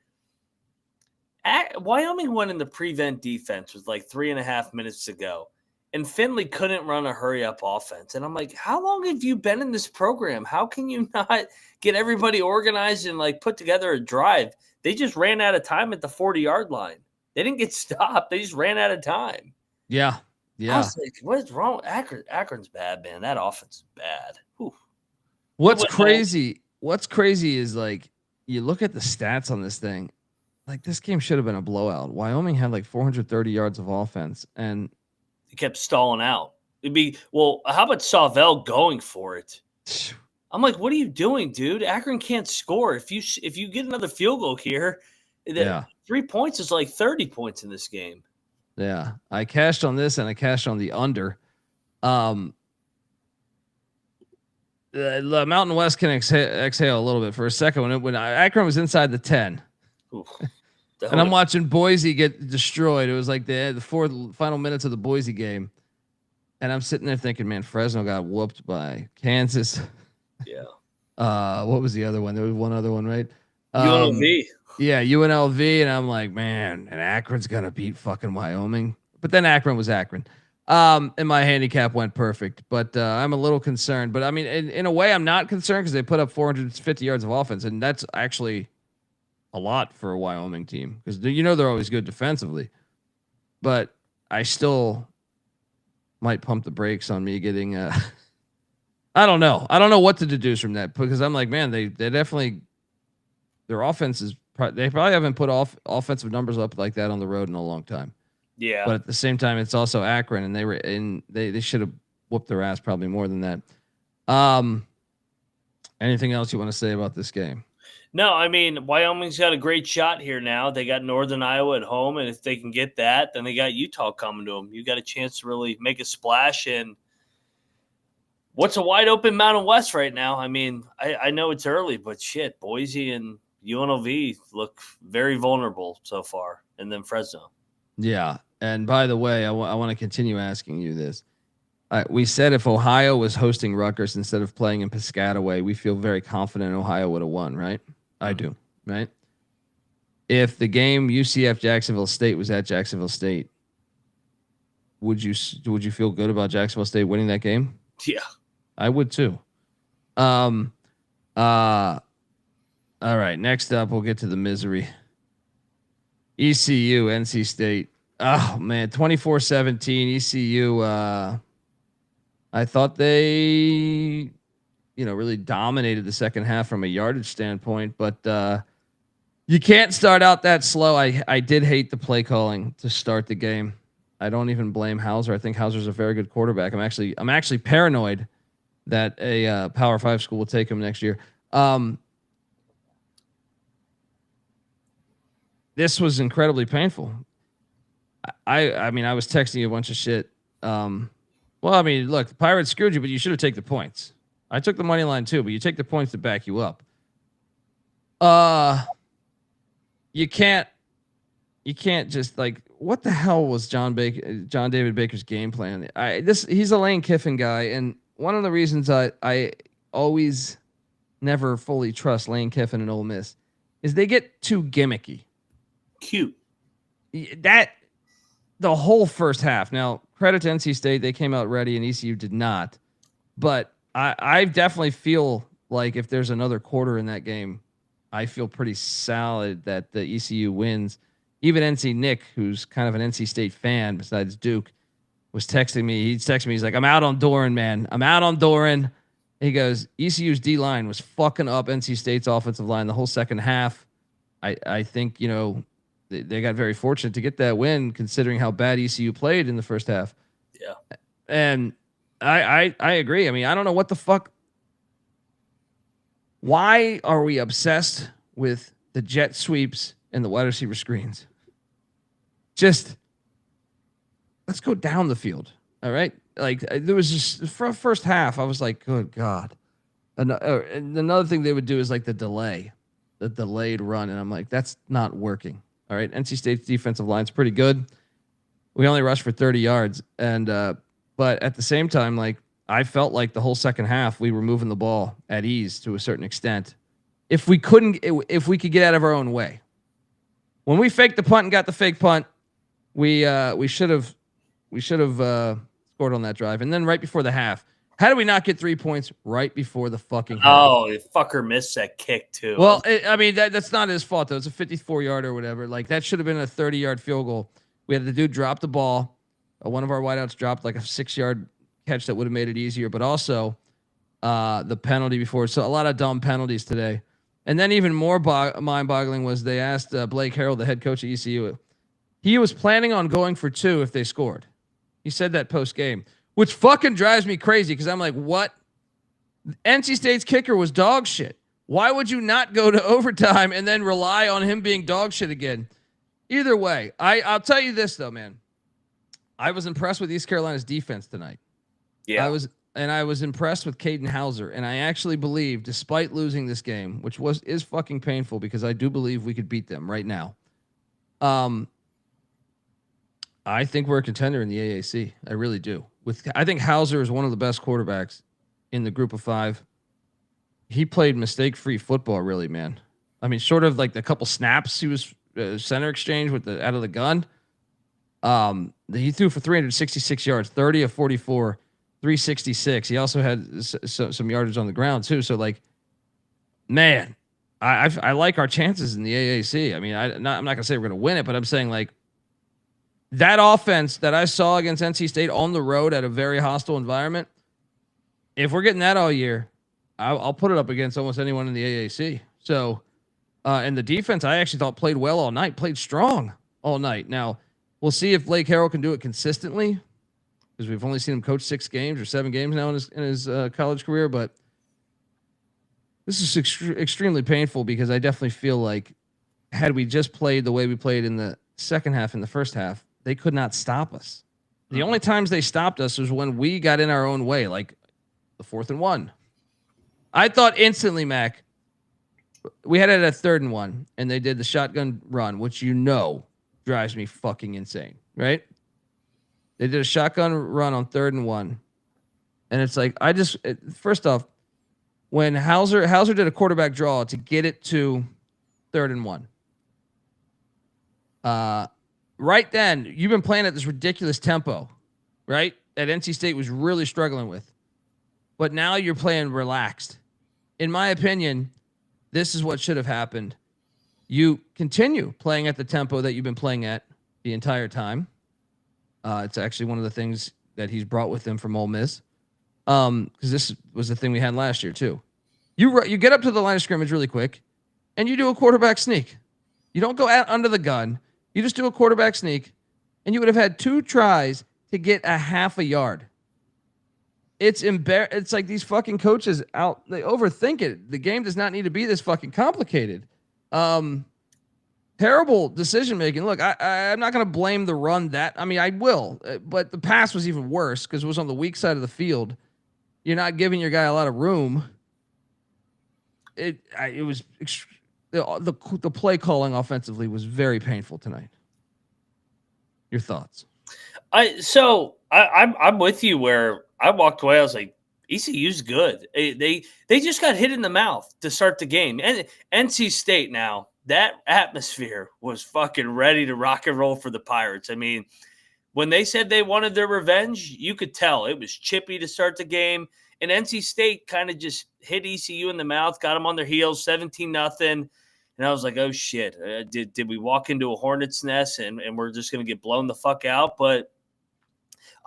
Wyoming went in the prevent defense with like 3.5 minutes to go. And Finley couldn't run a hurry-up offense. And I'm like, how long have you been in this program? How can you not get everybody organized and like put together a drive? They just ran out of time at the 40-yard line. They didn't get stopped. They just ran out of time. Yeah. I was like, what is wrong? Akron's bad, man. That offense is bad. Whew. What's crazy is like, you look at the stats on this thing, like this game should have been a blowout. Wyoming had like 430 yards of offense and he kept stalling out. It'd be, well, how about Sauvel going for it? I'm like, what are you doing, dude? Akron can't score. If you get another field goal here, 3 points is like 30 points in this game. Yeah. I cashed on this and I cashed on the under. The Mountain West can exhale a little bit for a second when Akron was inside the 10. Oof. And I'm watching Boise get destroyed. It was like the final minutes of the Boise game. And I'm sitting there thinking, man, Fresno got whooped by Kansas. Yeah. What was the other one? There was one other one, right? UNLV. Yeah, UNLV. And I'm like, man, and Akron's going to beat fucking Wyoming. But then Akron was Akron. And my handicap went perfect. But I'm a little concerned. But I mean, in a way, I'm not concerned because they put up 450 yards of offense. And that's actually a lot for a Wyoming team because they're always good defensively, but I still might pump the brakes on me getting. I don't know what to deduce from that because I'm like, man, they definitely their offense is. They probably haven't put offensive numbers up like that on the road in a long time. Yeah, but at the same time, it's also Akron, and they were in. They should have whooped their ass probably more than that. Anything else you want to say about this game? No, I mean, Wyoming's got a great shot here now. They got Northern Iowa at home, and if they can get that, then they got Utah coming to them. You got a chance to really make a splash in what's a wide open Mountain West right now. I mean, I know it's early, but shit, Boise and UNLV look very vulnerable so far, and then Fresno. Yeah. And by the way, I want to continue asking you this. We said if Ohio was hosting Rutgers instead of playing in Piscataway, we feel very confident Ohio would have won, right? I do, right? If the game UCF Jacksonville State was at Jacksonville State, would you feel good about Jacksonville State winning that game? Yeah, I would too. All right, next up we'll get to the misery. ECU NC State. Oh man, 24-17 ECU. I thought they really dominated the second half from a yardage standpoint, but you can't start out that slow. I did hate the play calling to start the game. I don't even blame Hauser. I think Hauser's a very good quarterback. I'm actually paranoid that a Power 5 school will take him next year. This was incredibly painful. I mean, I was texting you a bunch of shit. Well, I mean, look, the Pirates screwed you, but you should have taken the points. I took the money line too, but you take the points to back you up. You can't just like, what the hell was John David Baker's game plan? He's a Lane Kiffin guy, and one of the reasons I always never fully trust Lane Kiffin and Ole Miss is they get too gimmicky. Cute. That the whole first half. Now, credit to NC State, they came out ready, and ECU did not. But I definitely feel like if there's another quarter in that game, I feel pretty solid that the ECU wins. Even NC Nick, who's kind of an NC State fan besides Duke, was texting me. He's texting me. He's like, I'm out on Doran, man. I'm out on Doran. He goes, ECU's D-line was fucking up NC State's offensive line the whole second half. I think, they got very fortunate to get that win considering how bad ECU played in the first half. Yeah. And I agree. I mean, I don't know what the fuck. Why are we obsessed with the jet sweeps and the wide receiver screens? Just let's go down the field. All right. Like there was just for first half, I was like, good God. And another thing they would do is like the delayed run. And I'm like, that's not working. All right. NC State's defensive line's pretty good. We only rushed for 30 yards. And, but at the same time, like I felt like the whole second half, we were moving the ball at ease to a certain extent. If we could get out of our own way, when we faked the punt and got the fake punt, we should have scored on that drive. And then right before the half, how did we not get 3 points right before the fucking half? Oh, the fucker missed that kick too. Well, that's not his fault though. It's a 54-yard or whatever. Like that should have been a 30-yard field goal. We had the dude drop the ball. One of our wideouts dropped like a 6-yard catch that would have made it easier, but also the penalty before. So a lot of dumb penalties today. And then even more mind-boggling was they asked Blake Harrell, the head coach at ECU, he was planning on going for 2 if they scored. He said that post-game, which fucking drives me crazy because I'm like, what? NC State's kicker was dog shit. Why would you not go to overtime and then rely on him being dog shit again? Either way, I'll tell you this, though, man. I was impressed with East Carolina's defense tonight. Yeah. I was impressed with Katin Hauser, and I actually believe, despite losing this game, which is fucking painful because I do believe we could beat them right now. I think we're a contender in the AAC. I really do. I think Hauser is one of the best quarterbacks in the group of 5. He played mistake-free football, really, man. I mean, sort of like the couple snaps he was center exchange with the out of the gun. He threw for 366 yards, 30 of 44. 366. He also had some yardage on the ground too. So like, man, I like our chances in the AAC. I mean, I'm not going to say we're going to win it, but I'm saying like that offense that I saw against NC State on the road at a very hostile environment. If we're getting that all year, I'll put it up against almost anyone in the AAC. So, and the defense I actually thought played well all night, played strong all night. Now we'll see if Blake Harrell can do it consistently, because we've only seen him coach 6 games or 7 games now in his college career. But This is extremely painful because I definitely feel like had we just played the way we played in the second half and the first half, they could not stop us. The only times they stopped us was when we got in our own way, like the 4th and 1. I thought instantly, Mac, we had it at 3rd and 1, and they did the shotgun run, which drives me fucking insane, right? They did a shotgun run on 3rd and 1. And it's like, first off, when Hauser did a quarterback draw to get it to 3rd and 1. Right then, you've been playing at this ridiculous tempo, right? That NC State was really struggling with. But now you're playing relaxed. In my opinion, this is what should have happened. You continue playing at the tempo that you've been playing at the entire time. It's actually one of the things that he's brought with him from Ole Miss. Because this was the thing we had last year too. You get up to the line of scrimmage really quick, and you do a quarterback sneak. You don't go out under the gun. You just do a quarterback sneak, and you would have had 2 tries to get a half a yard. It's It's like these fucking coaches they overthink it. The game does not need to be this fucking complicated. Terrible decision making. Look, I'm not going to blame the run I will, but the pass was even worse because it was on the weak side of the field. You're not giving your guy a lot of room. It was the play calling offensively was very painful tonight. Your thoughts? I'm with you where I walked away. I was like, ECU's good. They just got hit in the mouth to start the game. And NC State now, that atmosphere was fucking ready to rock and roll for the Pirates. I mean, when they said they wanted their revenge, you could tell it was chippy to start the game. And NC State kind of just hit ECU in the mouth, got them on their heels, 17-0. And I was like, oh, shit. Did we walk into a hornet's nest and we're just going to get blown the fuck out? But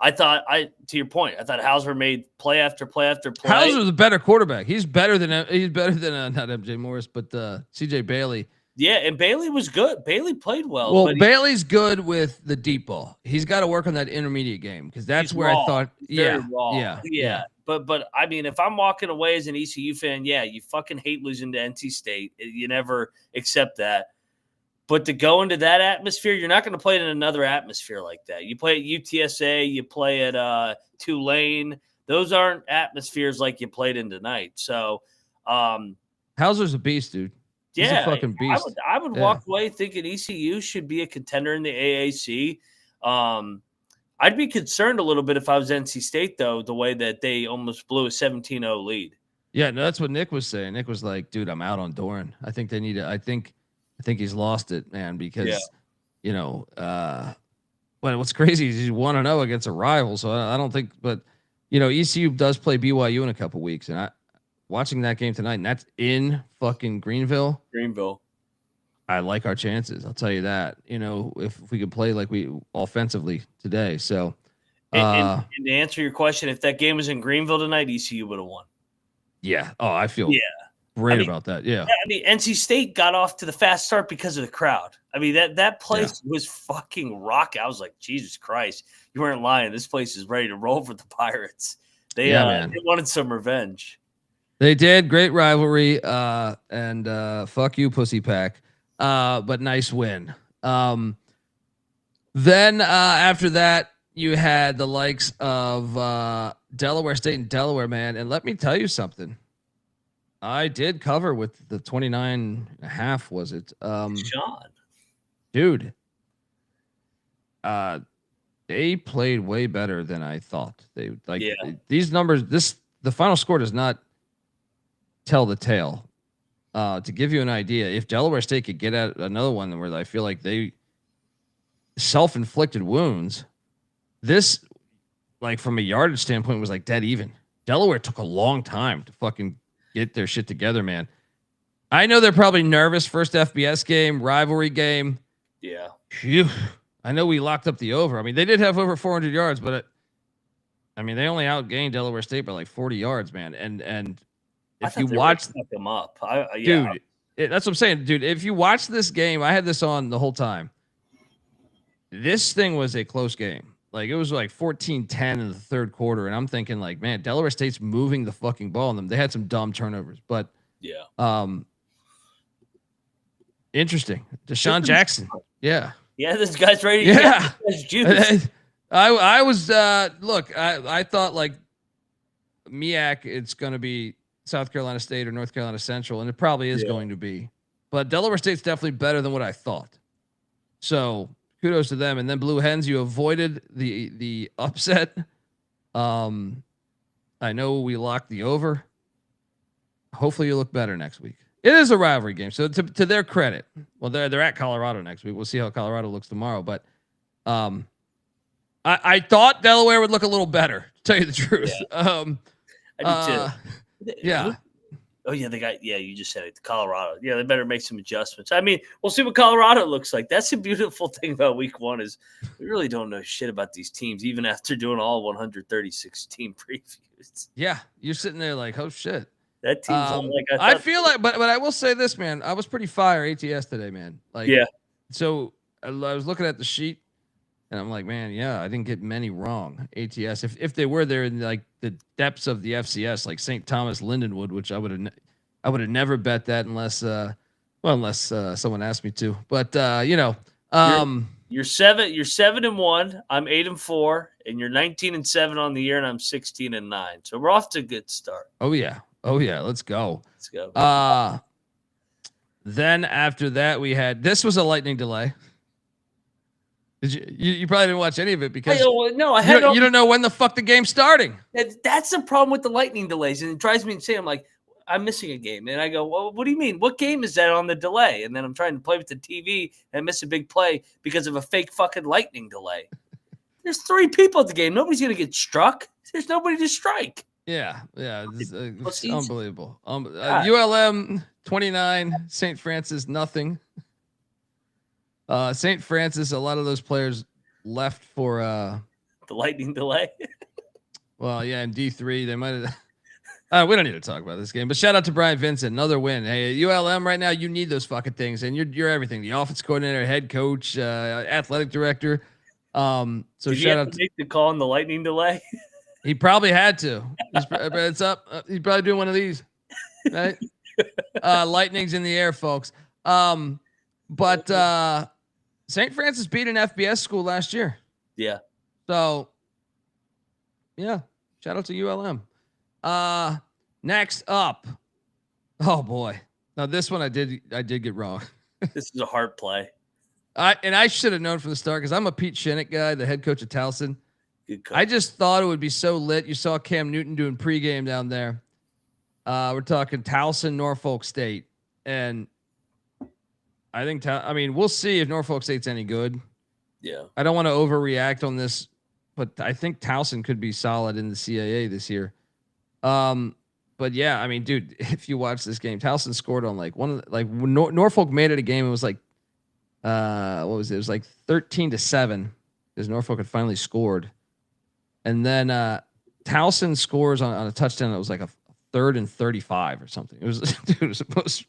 I thought, to your point, I thought Hauser made play after play after play. Hauser's a better quarterback. He's better than not MJ Morris, but CJ Bailey. Yeah, and Bailey was good. Bailey played well. Well, Bailey's good with the deep ball. He's got to work on that intermediate game because that's where raw, I thought, yeah. But I mean, if I'm walking away as an ECU fan, yeah, you fucking hate losing to NC State. You never accept that. But to go into that atmosphere, you're not going to play it in another atmosphere like that. You play at UTSA, you play at Tulane. Those aren't atmospheres like you played in tonight. So, Hauser's a beast, dude. He's a fucking beast. I would walk away thinking ECU should be a contender in the AAC. I'd be concerned a little bit if I was NC State, though, the way that they almost blew a 17-0 lead. Yeah, no, that's what Nick was saying. Nick was like, dude, I'm out on Doran. I think they need to – I think he's lost it, man, because, what's crazy is he's 1-0 against a rival, so I don't think – but, ECU does play BYU in a couple weeks, and watching that game tonight, and that's in fucking Greenville. I like our chances. I'll tell you that. If we could play like we offensively today. So, and to answer your question, if that game was in Greenville tonight, ECU would have won. Yeah. Oh, I feel great about that. Yeah. I mean, NC State got off to the fast start because of the crowd. I mean, that place was fucking rocking. I was like, Jesus Christ, you weren't lying. This place is ready to roll for the Pirates. They wanted some revenge. They did. Great rivalry. And fuck you, Pussy Pack. But nice win. Then after that, you had the likes of Delaware State and Delaware, man. And let me tell you something. I did cover with the 29.5, was it? John. Dude. They played way better than I thought. These numbers, the final score does not tell the tale. To give you an idea, if Delaware State could get at another one where I feel like they self-inflicted wounds, this, like from a yardage standpoint, was like dead even. Delaware took a long time to fucking get their shit together, man. I know they're probably nervous. First FBS game, rivalry game. Yeah. Phew. I know we locked up the over. I mean, they did have over 400 yards, but they only outgained Delaware State by like 40 yards, man. And if you watch them up, dude, that's what I'm saying, dude. If you watch this game, I had this on the whole time. This thing was a close game. Like it was like 14-10 in the third quarter, and I'm thinking like, man, Delaware State's moving the fucking ball on them. They had some dumb turnovers, but Yeah. Interesting. Deshaun Jackson. Yeah. Yeah, this guy's ready. Yeah. This juice. I was look, I thought like MEAC, it's going to be South Carolina State or North Carolina Central, and it probably is going to be. But Delaware State's definitely better than what I thought. So kudos to them. And then Blue Hens, you avoided the upset. I know we locked the over. Hopefully you look better next week. It is a rivalry game, so to their credit, well, they're at Colorado next week. We'll see how Colorado looks tomorrow. But I thought Delaware would look a little better, to tell you the truth. Yeah. I do too. Yeah. Oh yeah, they got you just said it. Colorado. Yeah, they better make some adjustments. I mean, we'll see what Colorado looks like. That's the beautiful thing about week 1 is we really don't know shit about these teams, even after doing all 136 team previews. Yeah, you're sitting there like, oh shit. That team's like I feel like, but I will say this, man. I was pretty fire ATS today, man. Like, yeah. So I was looking at the sheet, and I'm like, man, yeah, I didn't get many wrong. ATS, if they were there in like the depths of the FCS, like St. Thomas Lindenwood, which I would have never bet that unless someone asked me to. But you're 7-1. I'm 8-4, and you're 19-7 on the year, and I'm 16-9. So we're off to a good start. Oh yeah, let's go. Let's go. Then after that, we had this was a lightning delay. Did you probably didn't watch any of it because you don't know when the fuck the game's starting. That's the problem with the lightning delays, and it drives me insane. I'm like, I'm missing a game, and I go, well, what do you mean? What game is that on the delay? And then I'm trying to play with the TV and miss a big play because of a fake fucking lightning delay. There's 3 people at the game. Nobody's gonna get struck. There's nobody to strike. Yeah, it's unbelievable. ULM 29, St. Francis nothing. St. Francis, a lot of those players left for the lightning delay. Well, yeah, in D3 they might have. We don't need to talk about this game, but shout out to Brian Vincent, another win. Hey, ULM right now, you need those fucking things, and you're everything. The offense coordinator, head coach, athletic director. So Did shout out to make the call on the lightning delay. He probably had to. It's up. He's probably doing one of these, right? Lightning's in the air, folks. But St. Francis beat an FBS school last year. Yeah. So, yeah, shout out to ULM. Next up. Oh boy. Now this one I did get wrong. This is a hard play. I should have known from the start because I'm a Pete Shinnick guy, the head coach of Towson. I just thought it would be so lit. You saw Cam Newton doing pregame down there. We're talking Towson, Norfolk State, and I think we'll see if Norfolk State's any good. Yeah, I don't want to overreact on this, but I think Towson could be solid in the CAA this year. But yeah, I mean, dude, if you watch this game, Towson scored on Norfolk made it a game. It was like, what was it? It was like 13-7 because Norfolk had finally scored. And then Towson scores on a touchdown that was like a 3rd and 35 or something. It was it was the most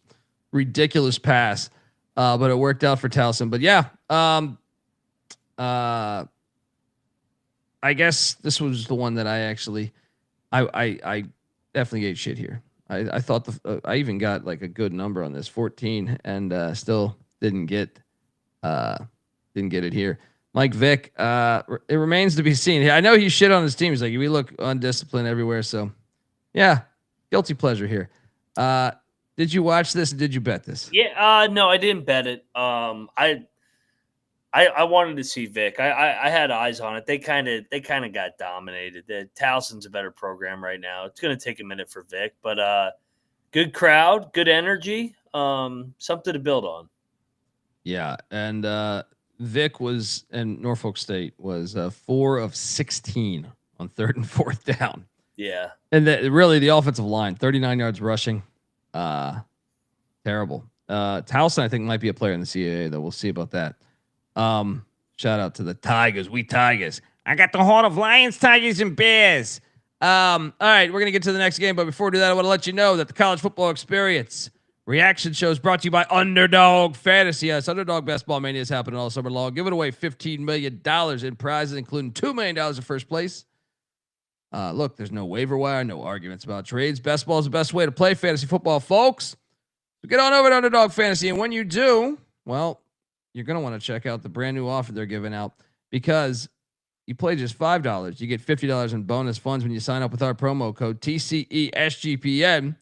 ridiculous pass, but it worked out for Towson. But yeah, I guess this was the one that I actually, I definitely ate shit here. I thought I even got like a good number on this 14 and still didn't get it here. Mike Vick, it remains to be seen. I know he shit on his team. He's like, we look undisciplined everywhere. So, yeah, guilty pleasure here. Did you watch this? Did you bet this? Yeah, no, I didn't bet it. I wanted to see Vic. I had eyes on it. They kind of got dominated. The Towson's a better program right now. It's going to take a minute for Vic, but good crowd, good energy, something to build on. Yeah, and Vic and Norfolk State was 4 of 16 on 3rd and 4th down. Yeah. And really the offensive line, 39 yards rushing. Terrible. Towson, I think, might be a player in the CAA, though. We'll see about that. Shout out to the Tigers. We Tigers. I got the heart of Lions, Tigers, and Bears. All right, we're going to get to the next game. But before we do that, I want to let you know that the College Football Experience reaction show is brought to you by Underdog Fantasy. Yes, Underdog Basketball Mania is happening all summer long. Giving away $15 million in prizes, including $2 million in first place. Look, there's no waiver wire, no arguments about trades. Best ball is the best way to play fantasy football, folks. So get on over to Underdog Fantasy, and when you do, well, you're going to want to check out the brand new offer they're giving out, because you play just $5. You get $50 in bonus funds when you sign up with our promo code TCESGPN.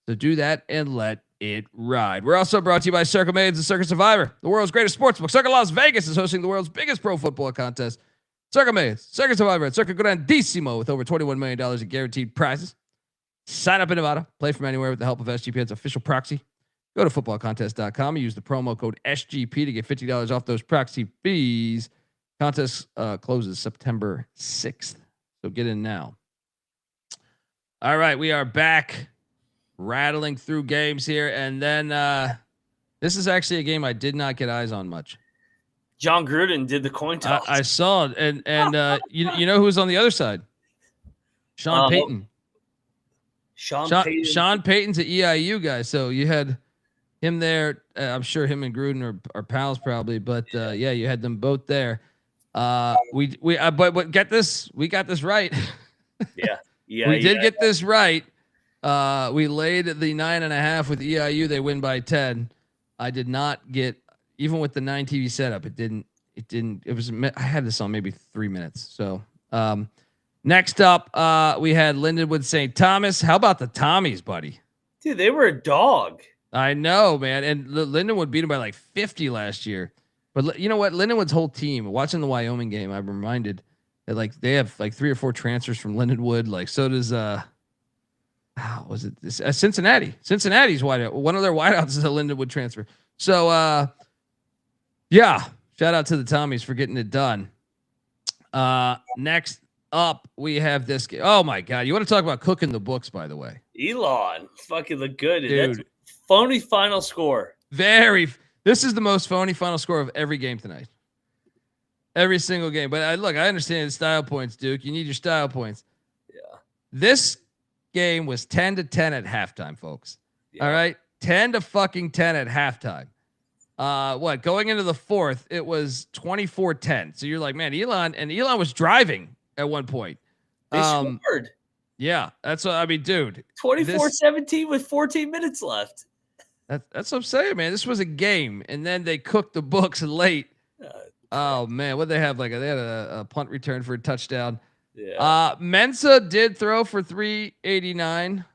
So do that and let it ride. We're also brought to you by Circa Maids and Circa Survivor, the world's greatest sportsbook. Circa Las Vegas is hosting the world's biggest pro football contest. Circa Maids, Circa Survivor, and Circa Grandissimo with over $21 million in guaranteed prizes. Sign up in Nevada. Play from anywhere with the help of SGPN's official proxy. Go to footballcontest.com and use the promo code SGP to get $50 off those proxy fees. Contest closes September 6th. So get in now. All right, we are back rattling through games here. And then this is actually a game I did not get eyes on much. John Gruden did the coin toss. I saw it. And you know who's on the other side? Sean Payton. Sean Payton's an EIU guy. So you had him there. I'm sure him and Gruden are pals probably. But yeah, you had them both there. But get this, we got this right. Yeah. We did get this right. We laid the 9.5 with EIU. They win by 10. I did not get, even with the 9 TV setup. I had this on maybe 3 minutes. So, next up, we had Lindenwood St. Thomas. How about the Tommies, buddy? Dude, they were a dog. I know, man. And Lindenwood beat him by like 50 last year. But you know what? Lindenwood's whole team, watching the Wyoming game, I'm reminded that like they have like 3 or 4 transfers from Lindenwood. Like so does was it this Cincinnati? Cincinnati's wideout. One of their wideouts is a Lindenwood transfer. So yeah, shout out to the Tommies for getting it done. Next up, we have this game. Oh my God, you want to talk about cooking the books? By the way, Elon fucking look good, dude. That's phony final score. This is the most phony final score of every game tonight. Every single game. But I understand the style points, Duke. You need your style points. Yeah. This game was 10-10 at halftime, folks. Yeah. All right. 10-10 at halftime. Going into the fourth, it was 24-10. So you're like, man, Elon was driving at one point. They scored. Yeah. That's what I mean, dude. 24-17 with 14 minutes left. That's what I'm saying, man. This was a game, and then they cooked the books late. Oh man, what they have? They had a punt return for a touchdown. Yeah. Mensah did throw for 389,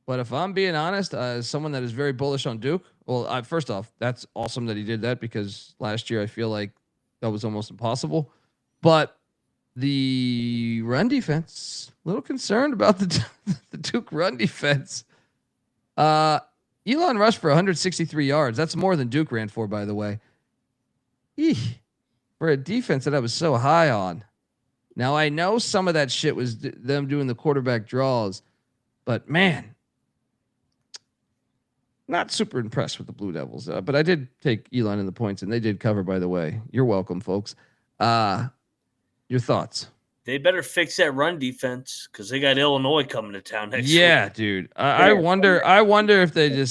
but if I'm being honest, as someone that is very bullish on Duke, well, first off, that's awesome that he did that, because last year I feel like that was almost impossible. But the run defense, a little concerned about the Duke run defense. Elon rushed for 163 yards. That's more than Duke ran for, by the way. For a defense that I was so high on. Now, I know some of that shit was them doing the quarterback draws, but man, not super impressed with the Blue Devils. But I did take Elon in the points, and they did cover, by the way. You're welcome, folks. Your thoughts? They better fix that run defense, because they got Illinois coming to town next week. Yeah, dude. I wonder if they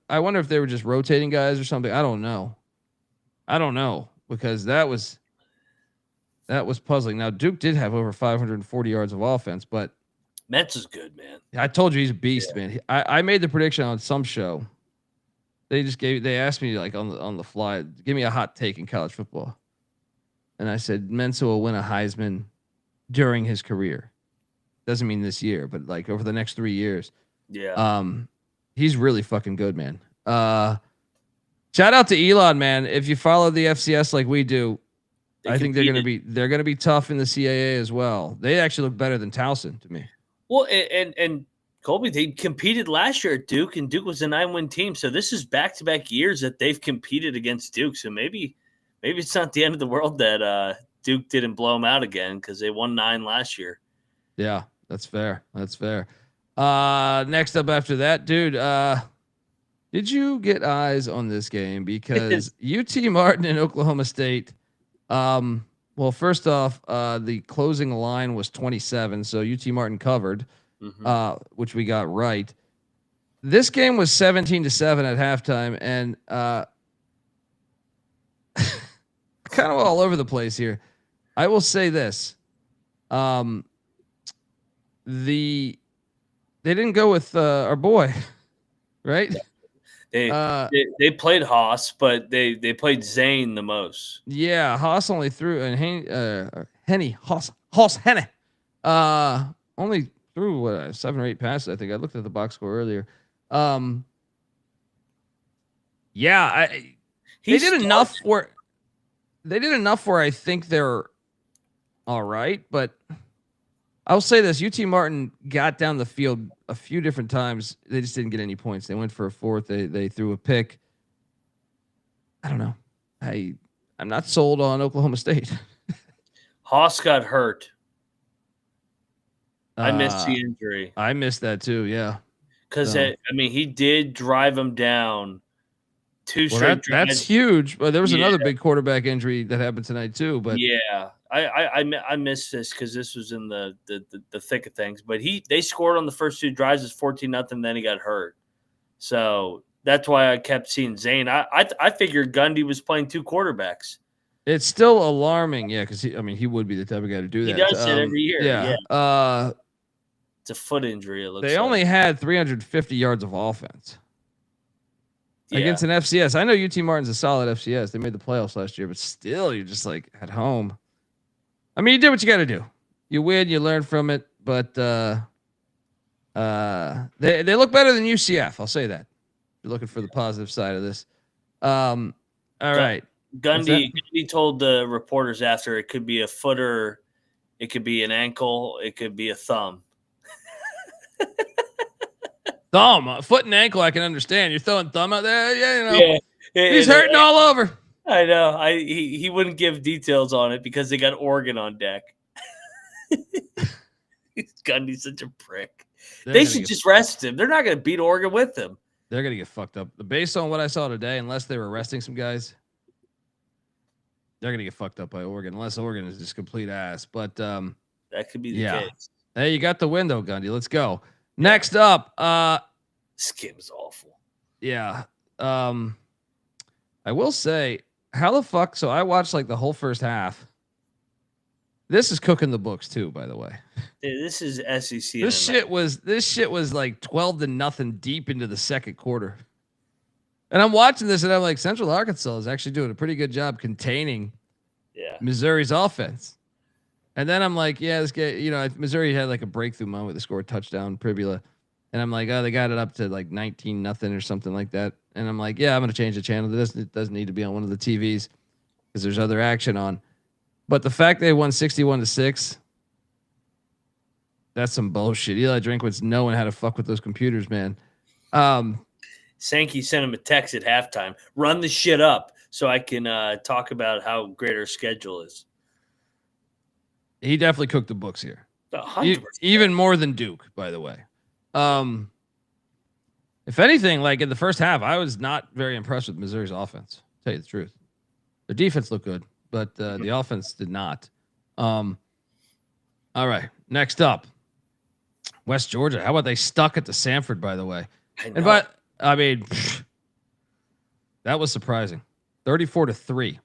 I wonder if they were just rotating guys or something. I don't know, because that was puzzling. Now Duke did have over 540 yards of offense, but Mensah's good, man. I told you he's a beast, man. I made the prediction on some show. They asked me like on the fly, give me a hot take in college football, and I said Mensah will win a Heisman during his career. Doesn't mean this year, but like over the next 3 years. Yeah. He's really fucking good, man. Shout out to Elon, man. If you follow the FCS like we do, I think they're gonna be tough in the CAA as well. They actually look better than Towson to me. Well, and Colby, they competed last year at Duke, and Duke was a 9-win team. So this is back-to-back years that they've competed against Duke. So maybe it's not the end of the world that Duke didn't blow them out again, because they won 9 last year. Yeah, that's fair. Next up after that, dude, did you get eyes on this game? Because UT Martin and Oklahoma State, well, first off, the closing line was 27, so UT Martin covered, which we got right. This game was 17-7 at halftime, and kind of all over the place here. I will say this. they didn't go with our boy, right? They played Haas, but they played Zane the most. Yeah, Haas only threw and Henny only threw 7 or 8 passes. I think I looked at the box score earlier. Yeah, they did enough where I think they're all right, but I'll say this: UT Martin got down the field a few different times. They just didn't get any points. They went for a fourth. They threw a pick. I don't know. I'm not sold on Oklahoma State. Haas got hurt. I missed the injury. I missed that too. Yeah, because he did drive him down 2 straight drives. That's huge. But there was another big quarterback injury that happened tonight too. But yeah, I missed this because this was in the thick of things. But they scored on the first 2 drives. It's 14-0. Then he got hurt. So that's why I kept seeing Zane. I figured Gundy was playing 2 quarterbacks. It's still alarming, yeah, because he would be the type of guy to do that. He does it every year. Yeah. It's a foot injury. It looks they only had 350 yards of offense against an FCS. I know UT Martin's a solid FCS. They made the playoffs last year, but still, you're just like at home. I mean, you did what you got to do. You win, you learn from it, but they look better than UCF. I'll say that. You're looking for the positive side of this. All right. Gundy told the reporters after it could be a footer, it could be an ankle, it could be a thumb. Thumb, foot and ankle, I can understand. You're throwing thumb out there, he's hurting all over. I know. He wouldn't give details on it because they got Oregon on deck. Gundy's such a prick. They should just rest him. They're not going to beat Oregon with him. They're going to get fucked up. Based on what I saw today, unless they were resting some guys, they're going to get fucked up by Oregon, unless Oregon is just complete ass. But that could be the case. Hey, you got the window, Gundy. Let's go. Next up, this game is awful. Yeah. I will say, how the fuck? So I watched like the whole first half. This is cooking the books too, by the way. This is SEC. This shit was like 12-0 deep into the second quarter. And I'm watching this and I'm like, Central Arkansas is actually doing a pretty good job containing Missouri's offense. And then I'm like, this guy, Missouri had like a breakthrough moment. They scored a touchdown, Pribula. And I'm like, they got it up to like 19-0 or something like that. And I'm like, I'm going to change the channel. It doesn't need to be on one of the TVs because there's other action on. But the fact they won 61-6, that's some bullshit. Eli Drinkwitz knowing how to fuck with those computers, man. Sankey sent him a text at halftime. Run the shit up so I can talk about how great our schedule is. He definitely cooked the books here. 100%. Even more than Duke, by the way. If anything, like in the first half, I was not very impressed with Missouri's offense. To tell you the truth, their defense looked good, but the offense did not. All right, next up, West Georgia. How about they stuck it to Samford? By the way, that was surprising. 34-3.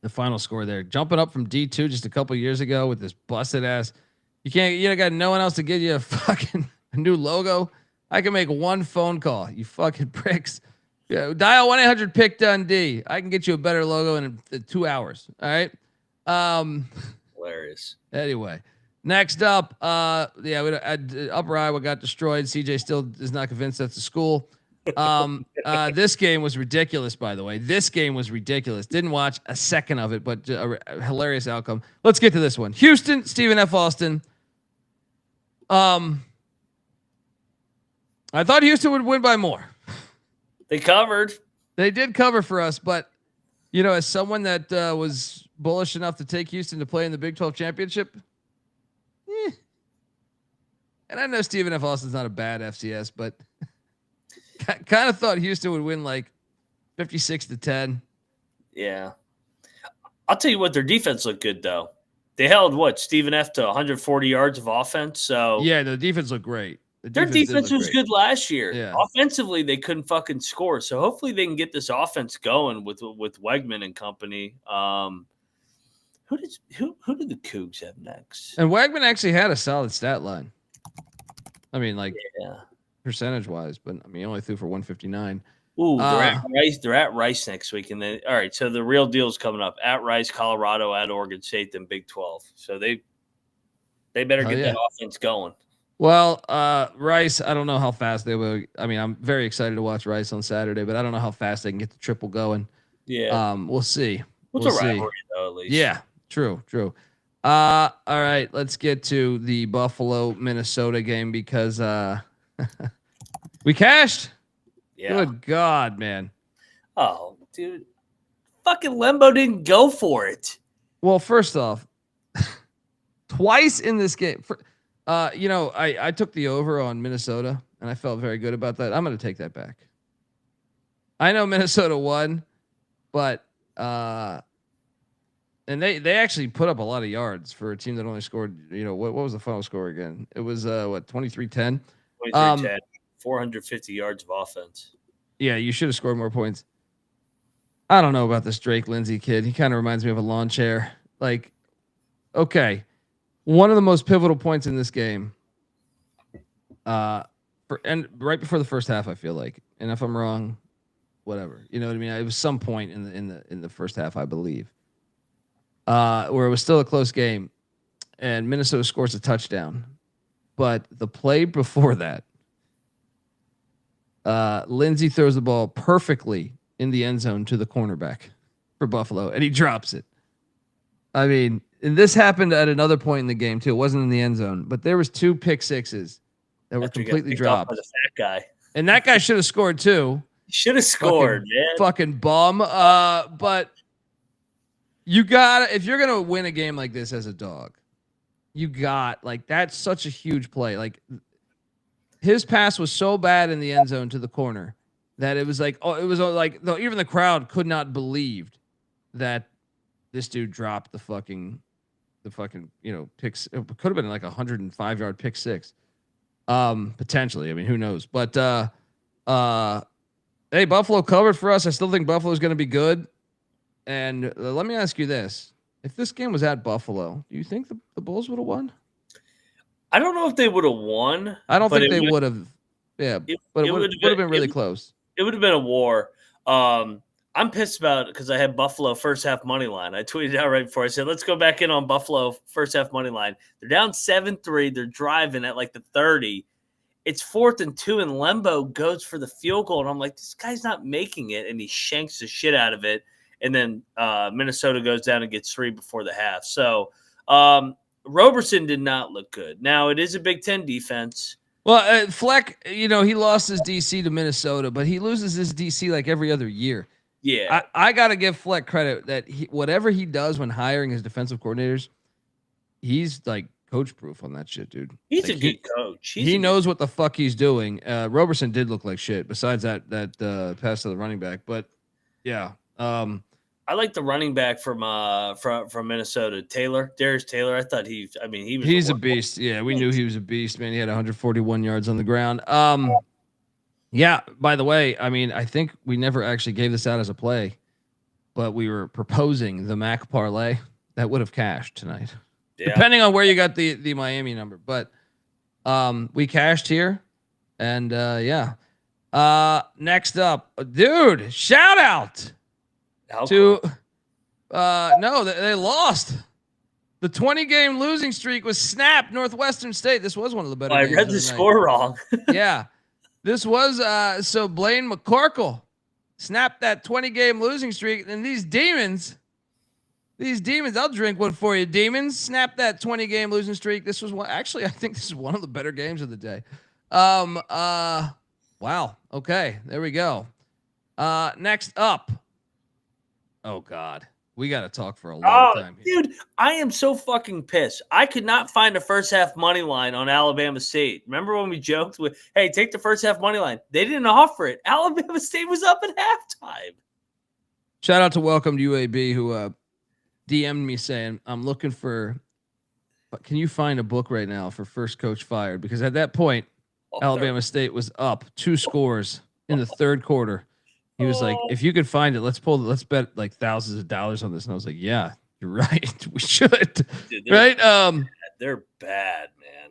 The final score there, jumping up from D2 just a couple years ago with this busted ass. You got no one else to give you a new logo. I can make one phone call. You fucking pricks. Yeah, dial 1-800-PICK Dundee. I can get you a better logo in 2 hours. All right. Hilarious. Anyway, next up, Upper Iowa got destroyed. CJ still is not convinced that's a school. This game was ridiculous, by the way. This game was ridiculous. Didn't watch a second of it, but a hilarious outcome. Let's get to this one. Houston, Stephen F. Austin. I thought Houston would win by more. They covered. They did cover for us, but as someone that was bullish enough to take Houston to play in the Big 12 championship, and I know Stephen F. Austin's not a bad FCS, but kind of thought Houston would win like 56-10. Yeah. I'll tell you what, their defense looked good though. They held Stephen F. to 140 yards of offense. So yeah, the defense looked great. Their defense was good last year. Yeah. Offensively, they couldn't fucking score. So hopefully they can get this offense going with Wegman and company. Who did the Cougs have next? And Wegman actually had a solid stat line. I mean, like Yeah. percentage wise, but I mean, he only threw for 159. Ooh, they're at Rice next week, and then all right. So the real deal's coming up at Rice, Colorado, at Oregon State, then Big 12. So they better get that offense going. Well, Rice, I don't know how fast they will. I mean, I'm very excited to watch Rice on Saturday, but I don't know how fast they can get the triple going. Yeah. We'll see. What's a rivalry though, at least? Yeah, true. All right, let's get to the Buffalo Minnesota game because we cashed. Yeah. Good God, man. Oh, dude. Fucking Lembo didn't go for it. Well, first off, twice in this game. I took the over on Minnesota, and I felt very good about that. I'm going to take that back. I know Minnesota won, but and they actually put up a lot of yards for a team that only scored. What was the final score again? It was 23-10. 23-10. 450 yards of offense. Yeah, you should have scored more points. I don't know about this Drake Lindsey kid. He kind of reminds me of a lawn chair. Like, okay, one of the most pivotal points in this game, right before the first half, I feel like, and if I'm wrong, whatever. You know what I mean? It was some point in the first half, I believe, where it was still a close game, and Minnesota scores a touchdown, but the play before that. Lindsey throws the ball perfectly in the end zone to the cornerback for Buffalo, and he drops it. I mean, and this happened at another point in the game too. It wasn't in the end zone, but there was 2 pick sixes that were completely dropped. By the fat guy, and that guy should have scored too. He should have scored, man. Fucking bum. But you gotta, if you're gonna win a game like this as a dog, that's such a huge play. Like, his pass was so bad in the end zone to the corner that it was like, even the crowd could not believe that this dude dropped the fucking picks. It could have been like 105-yard pick six, potentially. I mean, who knows? But hey, Buffalo covered for us. I still think Buffalo is going to be good. And let me ask you this: if this game was at Buffalo, do you think the Bulls would have won? I don't know if they would have won. I don't think they would have. Yeah, but it would have been really close. It would have been a war. I'm pissed about it because I had Buffalo first half money line. I tweeted out right before. I said, let's go back in on Buffalo first half money line. They're down 7-3. They're driving at like the 30. It's 4th and 2, and Lembo goes for the field goal. And I'm like, this guy's not making it. And he shanks the shit out of it. And then Minnesota goes down and gets 3 before the half. So Roberson did not look good. Now, it is a Big Ten defense. Well, Fleck, he lost his DC to Minnesota, but he loses his DC like every other year. Yeah. I got to give Fleck credit that whatever he does when hiring his defensive coordinators, he's like coach proof on that shit, dude. He's a good coach. He knows what the fuck he's doing. Roberson did look like shit besides that pass to the running back. But, yeah. I like the running back from Minnesota, Darius Taylor. I thought he's a beast. Yeah, we knew he was a beast, man. He had 141 yards on the ground. Yeah, by the way, I mean, I think we never actually gave this out as a play, but we were proposing the Mac parlay that would have cashed tonight. Yeah. Depending on where you got the Miami number, but we cashed here, and next up, dude, shout out to they lost. The 20-game losing streak was snapped. Northwestern State. This was one of the better games. I read the score wrong. Yeah. This was so Blaine McCorkle snapped that 20-game losing streak, and these demons, I'll drink one for you, demons. Snap that 20-game losing streak. This was one. Actually, I think this is one of the better games of the day. Wow. Okay, there we go. Next up. Oh God. We got to talk for a long time here. Dude, I am so fucking pissed. I could not find a first half money line on Alabama State. Remember when we joked with, hey, take the first half money line? They didn't offer it. Alabama State was up at halftime. Shout out to Welcome to UAB who DM'd me saying, I'm looking for, can you find a book right now for first coach fired? Because at that point, Alabama State was up 2 scores in the third quarter. He was like, if you could find it, let's bet like thousands of dollars on this. And I was like, yeah, you're right. We should. Dude, right. They're bad, man.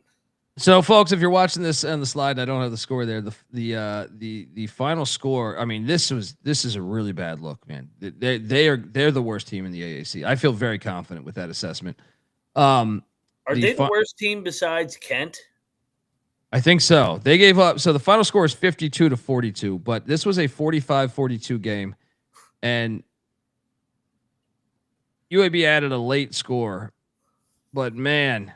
So, folks, if you're watching this on the slide, I don't have the score there. The final score. I mean, this is a really bad look, man. They're the worst team in the AAC. I feel very confident with that assessment. Are they the worst team besides Kent? I think so. They gave up. So the final score is 52-42, but this was a 45-42 game, and UAB added a late score. But man,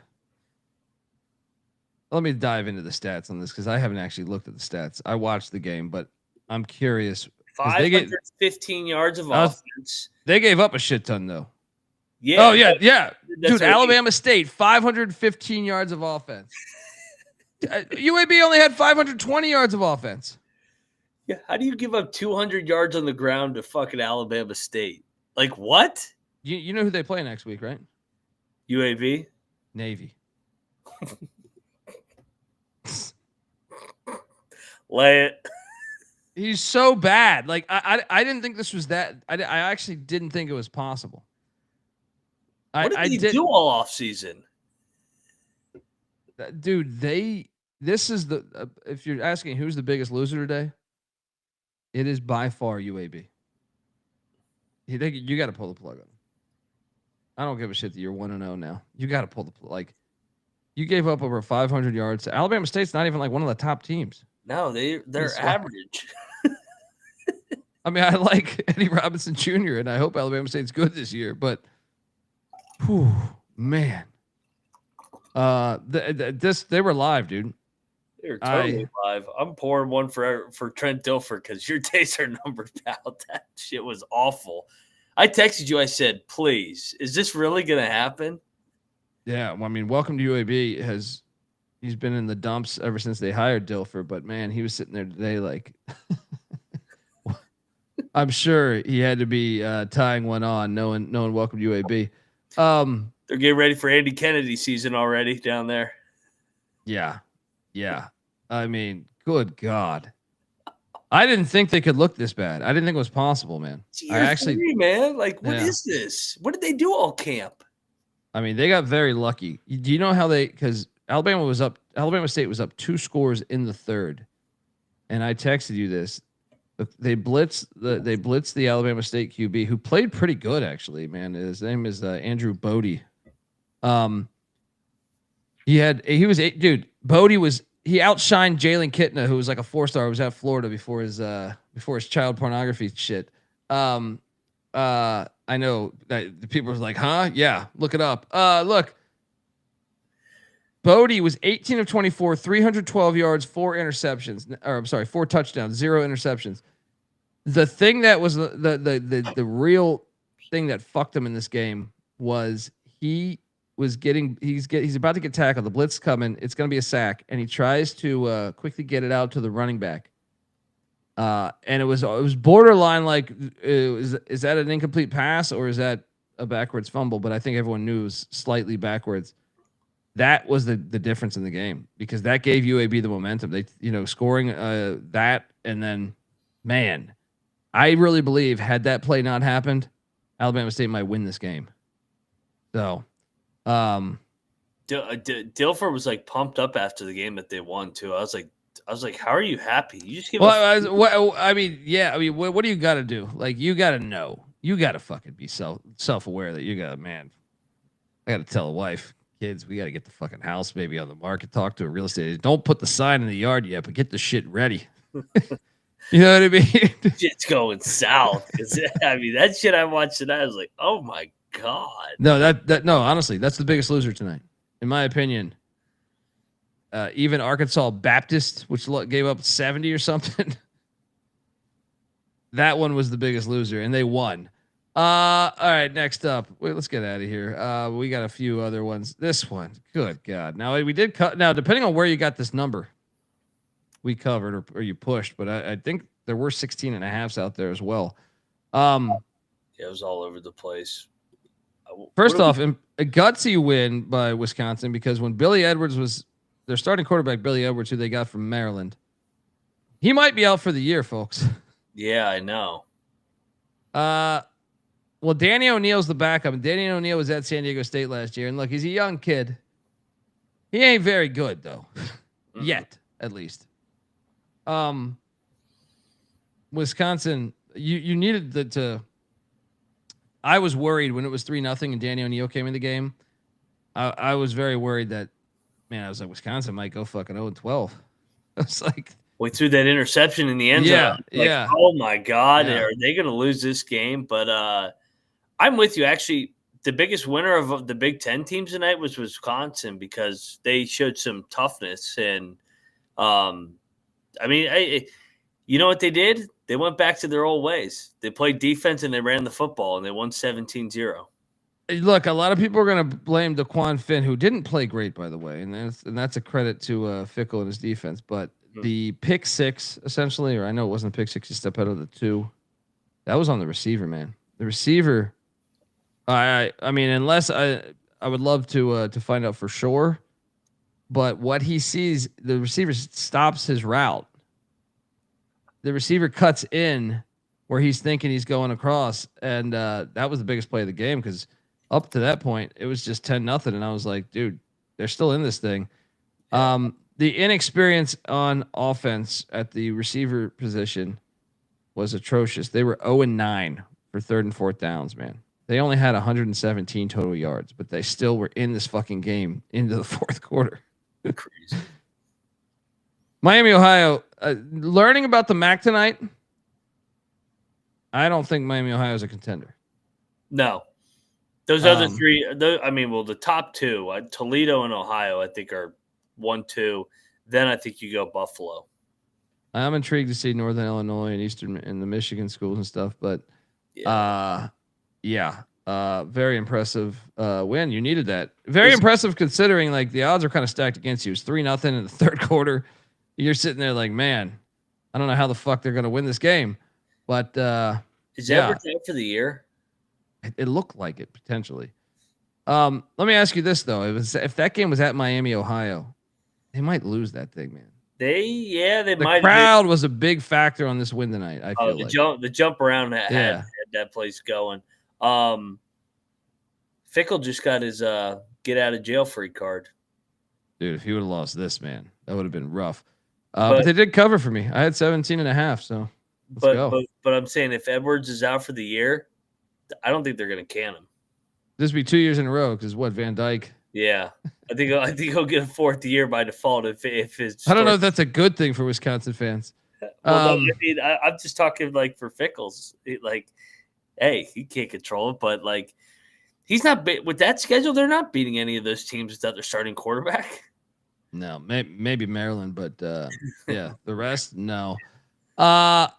let me dive into the stats on this because I haven't actually looked at the stats. I watched the game, but I'm curious. 515 yards of offense. They gave up a shit ton, though. Yeah. Oh, yeah. Dude, Alabama State, 515 yards of offense. UAB only had 520 yards of offense. Yeah. How do you give up 200 yards on the ground to fucking Alabama State? Like, what? You know who they play next week, right? UAB? Navy. Lay it. He's so bad. Like I didn't think this was that. I actually didn't think it was possible. What did they do all off season? Dude, this is the if you're asking who's the biggest loser today, it is by far UAB. You got to pull the plug on them. I don't give a shit that you're 1-0 now. You got to pull the plug. You gave up over 500 yards. Alabama State's not even like one of the top teams. No, they're average. I mean, I like Eddie Robinson Jr. and I hope Alabama State's good this year, but whew, man. They were live, dude. They were totally live. I'm pouring one for Trent Dilfer because your days are numbered, pal. That shit was awful. I texted you. I said, please, is this really going to happen? Yeah. Well, I mean, welcome to UAB he's been in the dumps ever since they hired Dilfer, but man, he was sitting there today. Like, I'm sure he had to be tying one on knowing welcome to UAB. They're getting ready for Andy Kennedy season already down there. Yeah. I mean, good God. I didn't think they could look this bad. I didn't think it was possible, man. Man, like, what is this? What did they do all camp? I mean, they got very lucky. Do you know how because Alabama State was up 2 scores in the third. And I texted you this. They blitzed the Alabama State QB who played pretty good, actually, man. His name is Andrew Bodie. He outshined Jalen Kitna, who was like a 4-star, who was at Florida before his child pornography shit. I know that the people were like, huh? Yeah, look it up. Look. Bodie was 18 of 24, 312 yards, 4 touchdowns, 0 interceptions. The thing that was the real thing that fucked him in this game was he's about to get tackled. The blitz coming. It's going to be a sack, and he tries to quickly get it out to the running back. And it was borderline like, is that an incomplete pass or is that a backwards fumble? But I think everyone knew it was slightly backwards. That was the difference in the game because that gave UAB the momentum. They, scoring that, and then, man, I really believe had that play not happened, Alabama State might win this game. So, Dilfer was like pumped up after the game that they won too. I was like, how are you happy? You just give. What do you got to do? Like, you got to know. You got to fucking be self-aware that you got, man. I got to tell a wife, kids, we got to get the fucking house maybe on the market. Talk to a real estate agent. Don't put the sign in the yard yet, but get the shit ready. You know what I mean? Shit's going south. I mean, that shit I watched tonight, I was like, oh my God. No, honestly, that's the biggest loser tonight, in my opinion. Even Arkansas Baptist, which gave up 70 or something. That one was the biggest loser, and they won. All right, next up. Wait, let's get out of here. We got a few other ones. This one, good God. Now, we did cut. Now, depending on where you got this number, we covered or you pushed, but I think there were 16.5s out there as well. Yeah, it was all over the place. First off, a gutsy win by Wisconsin because when Billy Edwards was their starting quarterback, Billy Edwards, who they got from Maryland, he might be out for the year, folks. Yeah, I know. Well, Danny O'Neal's the backup, and Danny O'Neal was at San Diego State last year. And look, he's a young kid. He ain't very good though, yet at least. Wisconsin, you needed to. I was worried when it was 3-0 and Danny O'Neal came in the game. I was very worried that, man, I was like, Wisconsin might go fucking 0-12. I was like, we threw that interception in the end zone. Yeah. Oh my God, Yeah. are they going to lose this game? But I'm with you. Actually, the biggest winner of the Big Ten teams tonight was Wisconsin because they showed some toughness. And you know what they did? They went back to their old ways. They played defense and they ran the football and they won 17-0. Look, a lot of people are going to blame DeQuan Finn, who didn't play great, by the way, and that's a credit to Fickle and his defense. But the pick six, essentially, or I know it wasn't a pick six, you step out of the 2. That was on the receiver, man. The receiver. I mean, unless I would love to find out for sure, but what he sees, the receiver stops his route. The receiver cuts in where he's thinking he's going across, and that was the biggest play of the game because up to that point it was just 10-0, and I was like, dude, they're still in this thing. The inexperience on offense at the receiver position was atrocious. They were 0-9 for 3rd and 4th downs, man. They only had 117 total yards, but they still were in this fucking game into the 4th quarter. Crazy. Miami, Ohio. Learning about the MAC tonight, I don't think Miami, Ohio is a contender. No. Those other three, the top 2, Toledo and Ohio, I think are 1-2. Then I think you go Buffalo. I'm intrigued to see Northern Illinois and Eastern and the Michigan schools and stuff, but very impressive win. You needed that. Very impressive considering like the odds are kind of stacked against you. It's 3-0 in the 3rd quarter. You're sitting there like, man, I don't know how the fuck they're going to win this game, but is Edwards out for the year? It looked like it potentially. Let me ask you this though: if that game was at Miami, Ohio, they might lose that thing, man. They might. The crowd was a big factor on this win tonight. I feel the jump around had that place going. Fickle just got his get out of jail free card. Dude, if he would have lost this, man, that would have been rough. But they did cover for me. I had 17.5, so let's go. But I'm saying if Edwards is out for the year, I don't think they're going to can him. This will be 2 years in a row because Van Dyke. Yeah, I think he'll get a 4th year by default if it's. I don't know if that's a good thing for Wisconsin fans. Well, I'm just talking like for Fickles, hey, he can't control it, but like he's not with that schedule. They're not beating any of those teams without their starting quarterback. No, maybe Maryland, but the rest, no. That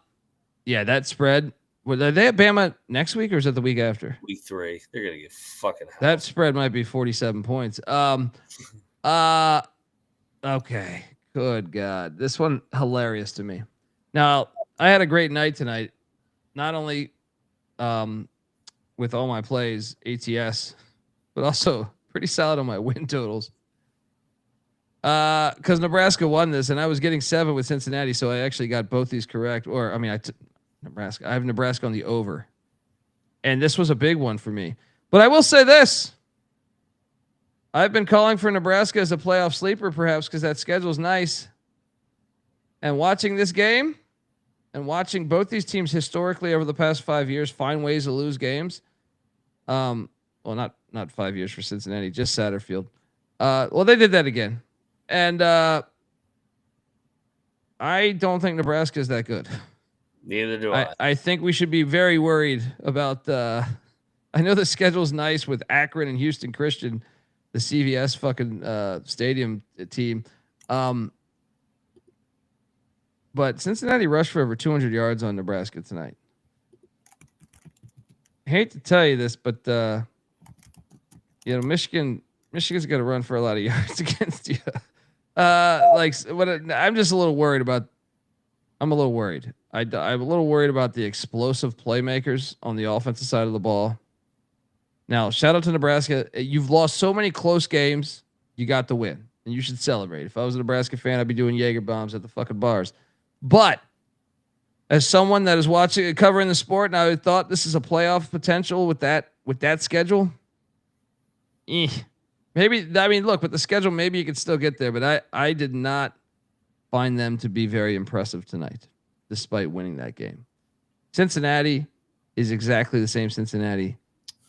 spread. Are they at Bama next week or is it the week after? Week 3. They're gonna get fucking hell. That spread might be 47 points. Okay. Good God. This one hilarious to me. Now, I had a great night tonight. Not only with all my plays, ATS, but also pretty solid on my win totals. Because Nebraska won this, and I was getting 7 with Cincinnati, so I actually got both these correct. Nebraska. I have Nebraska on the over, and this was a big one for me. But I will say this: I've been calling for Nebraska as a playoff sleeper, perhaps because that schedule is nice. And watching this game, and watching both these teams historically over the past 5 years find ways to lose games. Well, not 5 years for Cincinnati, just Satterfield. They did that again. And I don't think Nebraska is that good. Neither do I. I think we should be very worried about I know the schedule's nice with Akron and Houston Christian, the CVS fucking stadium team. But Cincinnati rushed for over 200 yards on Nebraska tonight. I hate to tell you this, but Michigan's got to run for a lot of yards against you. I'm just a little worried about. I'm a little worried. I'm a little worried about the explosive playmakers on the offensive side of the ball. Now, shout out to Nebraska. You've lost so many close games. You got the win, and you should celebrate. If I was a Nebraska fan, I'd be doing Jaeger bombs at the fucking bars. But as someone that is covering the sport, and I thought this is a playoff potential with that schedule. Maybe, I mean, look, with the schedule, maybe you could still get there, but I did not find them to be very impressive tonight, despite winning that game. Cincinnati is exactly the same Cincinnati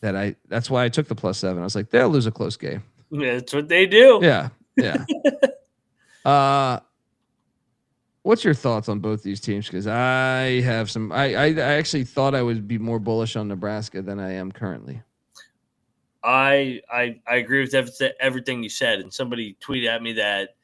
that's why I took the +7. I was like, they'll lose a close game. Yeah, that's what they do. Yeah. What's your thoughts on both these teams? Because I have some. I actually thought I would be more bullish on Nebraska than I am currently. I agree with everything you said. And somebody tweeted at me that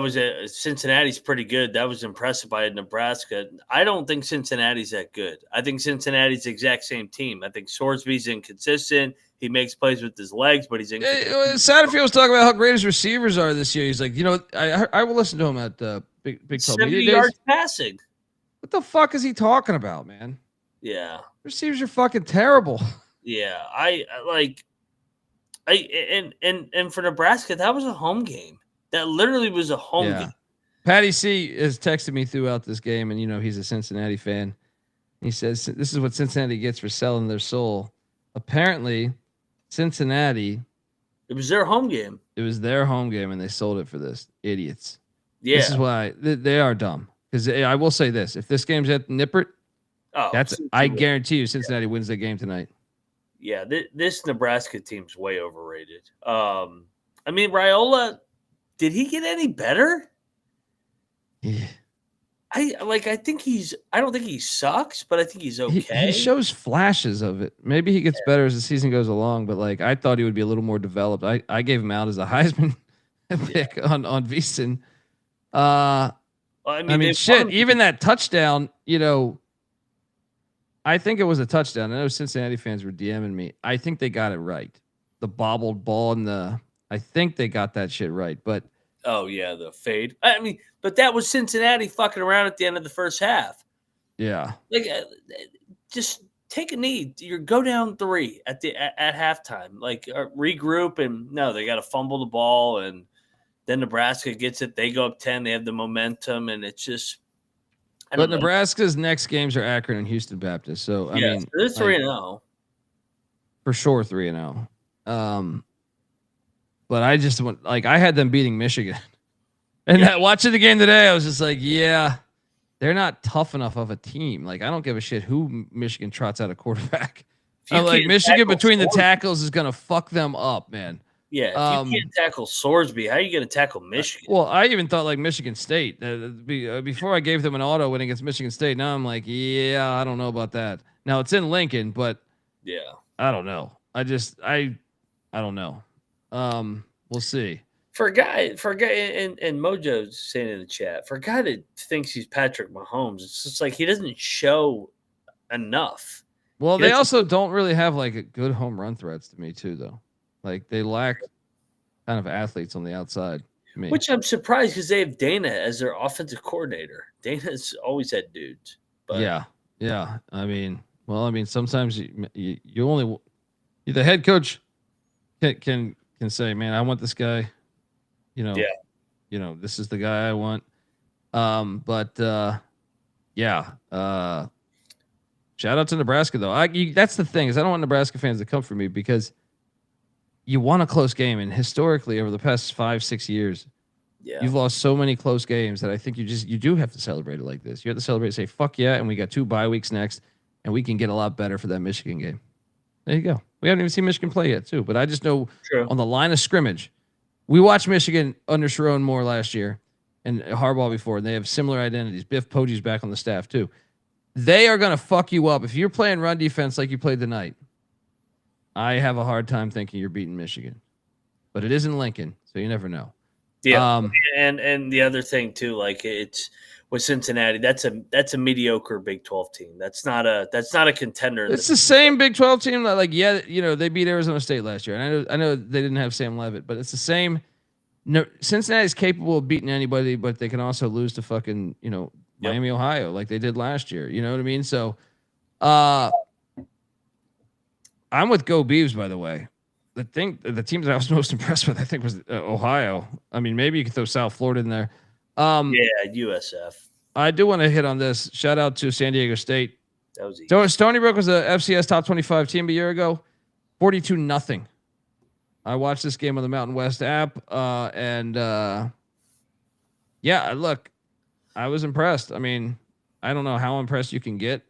was Cincinnati's pretty good. That was impressive by Nebraska. I don't think Cincinnati's that good. I think Cincinnati's the exact same team. I think Sorsby's inconsistent. He makes plays with his legs, but he's inconsistent. Satterfield was talking about how great his receivers are this year. He's like, I will listen to him at Big 12 70 Media yards Days. passing. What the fuck is he talking about, man? Yeah. Receivers are fucking terrible. Yeah. And for Nebraska, that was a home game. That literally was a home game. Patty C has texted me throughout this game, and he's a Cincinnati fan. He says this is what Cincinnati gets for selling their soul. Apparently, Cincinnati. It was their home game. It was their home game, and they sold it for this. Idiots. Yeah. This is why they are dumb. Because I will say this: if this game's at Nippert, I guarantee you Cincinnati wins the game tonight. Yeah, this Nebraska team's way overrated. I mean, Raiola, did he get any better? Yeah. I don't think he sucks, but I think he's okay. He shows flashes of it. Maybe he gets better as the season goes along, but I thought he would be a little more developed. I gave him out as a Heisman pick on VSiN. I mean shit, even that touchdown, I think it was a touchdown. I know Cincinnati fans were DMing me. I think they got it right. The bobbled ball I think they got that shit right, but oh yeah, the fade. I mean, but that was Cincinnati fucking around at the end of the first half. Yeah. Just take a knee. You go down 3 at halftime. Regroup, and no, they got to fumble the ball, and then Nebraska gets it. They go up 10. They have the momentum, and it's just. But Nebraska's next games are Akron and Houston Baptist. So I mean, they're 3-0 for sure. 3-0. But I just I had them beating Michigan. And watching the game today, I was just like, yeah, they're not tough enough of a team. I don't give a shit who Michigan trots out a quarterback. Michigan between the tackles is going to fuck them up, man. Yeah, if you can't tackle Sorsby, how are you going to tackle Michigan? Well, I even thought Michigan State. Before I gave them an auto win against Michigan State, now I'm like, yeah, I don't know about that. Now it's in Lincoln, but yeah, I don't know. I don't know. We'll see. For a guy, and Mojo's saying in the chat, for a guy that thinks he's Patrick Mahomes, it's just he doesn't show enough. Well, they also don't really have a good home run threats to me too, though. They lack kind of athletes on the outside. To me. Which I'm surprised because they have Dana as their offensive coordinator. Dana's always had dudes. But. Yeah. I mean, sometimes you only the head coach can say, man, I want this guy. This is the guy I want. Shout out to Nebraska though. That's the thing is I don't want Nebraska fans to come for me because you won a close game, and historically over the past 5-6 years, you've lost so many close games that I think you do have to celebrate it like this. You have to celebrate, say fuck yeah, and we got 2 bye weeks next, and we can get a lot better for that Michigan game. There you go. We haven't even seen Michigan play yet too, but I just know on the line of scrimmage, we watched Michigan under Sharon Moore last year and Harbaugh before, and they have similar identities. Biff Poggi's back on the staff too. They are going to fuck you up if you're playing run defense like you played tonight. I have a hard time thinking you're beating Michigan, but it is in Lincoln, so you never know. Yeah, and the other thing too, it's with Cincinnati. That's a mediocre Big 12 team. That's not a contender. It's the same Big 12 team. They beat Arizona State last year, and I know they didn't have Sam Levitt, but it's the same. No, Cincinnati's capable of beating anybody, but they can also lose to fucking Miami, Ohio, like they did last year. You know what I mean? So, I'm with Go Beavs, by the way. The team that I was most impressed with, I think, was Ohio. I mean, maybe you could throw South Florida in there. USF. I do want to hit on this. Shout out to San Diego State. That was easy. Stony Brook was a FCS top 25 team a year ago. 42-0. I watched this game on the Mountain West app, and look, I was impressed. I mean, I don't know how impressed you can get,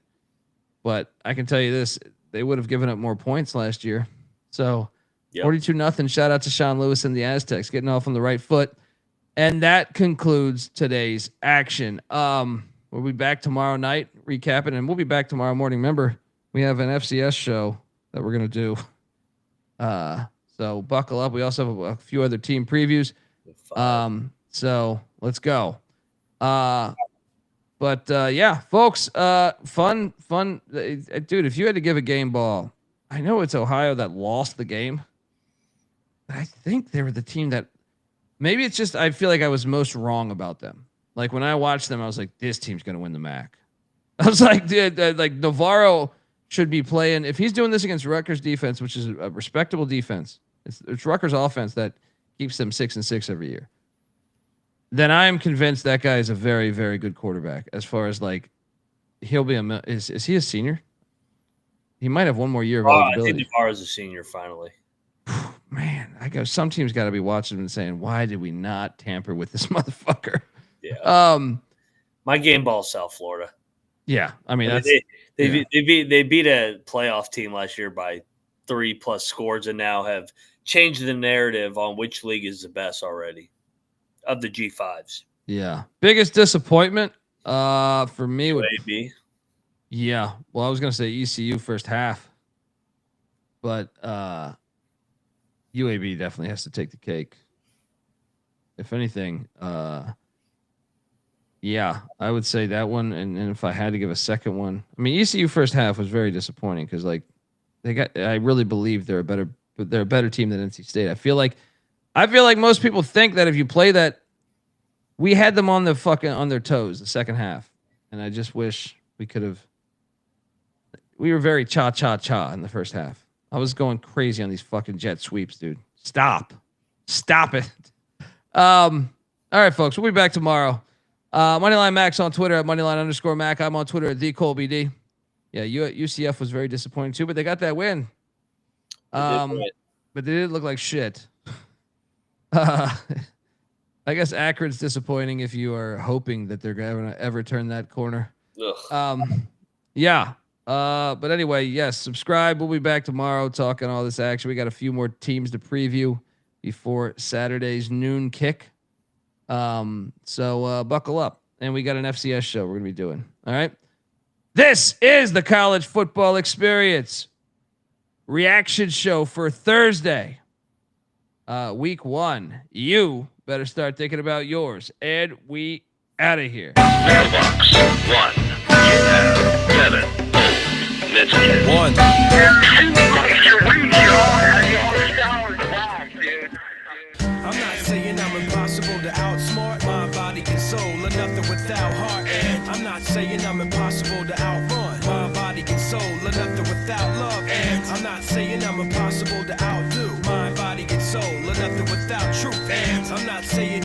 but I can tell you this: they would have given up more points last year. So, 42-0. Shout out to Sean Lewis and the Aztecs getting off on the right foot. And that concludes today's action. We'll be back tomorrow night recapping, and we'll be back tomorrow morning. Remember, we have an FCS show that we're going to do. So buckle up. We also have a few other team previews. So let's go. Folks, fun. Dude, if you had to give a game ball, I know it's Ohio that lost the game. I think they were the team that, maybe it's just, I feel like I was most wrong about them. Like when I watched them, I was like, this team's going to win the MAC. I was like, dude, like Navarro should be playing. If he's doing this against Rutgers defense, which is a respectable defense, it's Rutgers offense that keeps them 6-6 every year. Then I am convinced that guy is a very, very good quarterback. As far as like, he'll be is he a senior? He might have one more year of eligibility. I think Navarro's a senior finally. Man, some teams got to be watching him and saying, why did we not tamper with this motherfucker? Yeah. My game ball is South Florida. Yeah, I mean they beat a playoff team last year by 3+ scores, and now have changed the narrative on which league is the best already of the G5s. Yeah, biggest disappointment for me would be. Yeah, well, I was gonna say ECU first half, but UAB definitely has to take the cake. If anything, yeah, I would say that one. And if I had to give a second one, I mean, ECU first half was very disappointing because like I really believe they're a better team than NC State. I feel like most people think that if you play that, we had them on their toes the second half, and I just wish we could have. We were very cha in the first half. I was going crazy on these fucking jet sweeps, dude. Stop it. All right, folks, we'll be back tomorrow. Moneyline Max on Twitter at Moneyline_Mac. I'm on Twitter at TheColeBD. Yeah, UCF was very disappointing too, but they got that win. But they did look like shit. I guess Akron's disappointing if you are hoping that they're going to ever turn that corner. Yeah. But anyway, yes, subscribe. We'll be back tomorrow talking all this action. We got a few more teams to preview before Saturday's noon kick. So buckle up. And we got an FCS show we're going to be doing. All right. This is the College Football Experience reaction show for Thursday, week 1. You better start thinking about yours. And we out of here. Mailbox 1. You have 7 messages. 1. I'm not saying I'm impossible to outsmart. My body and soul are nothing without heart.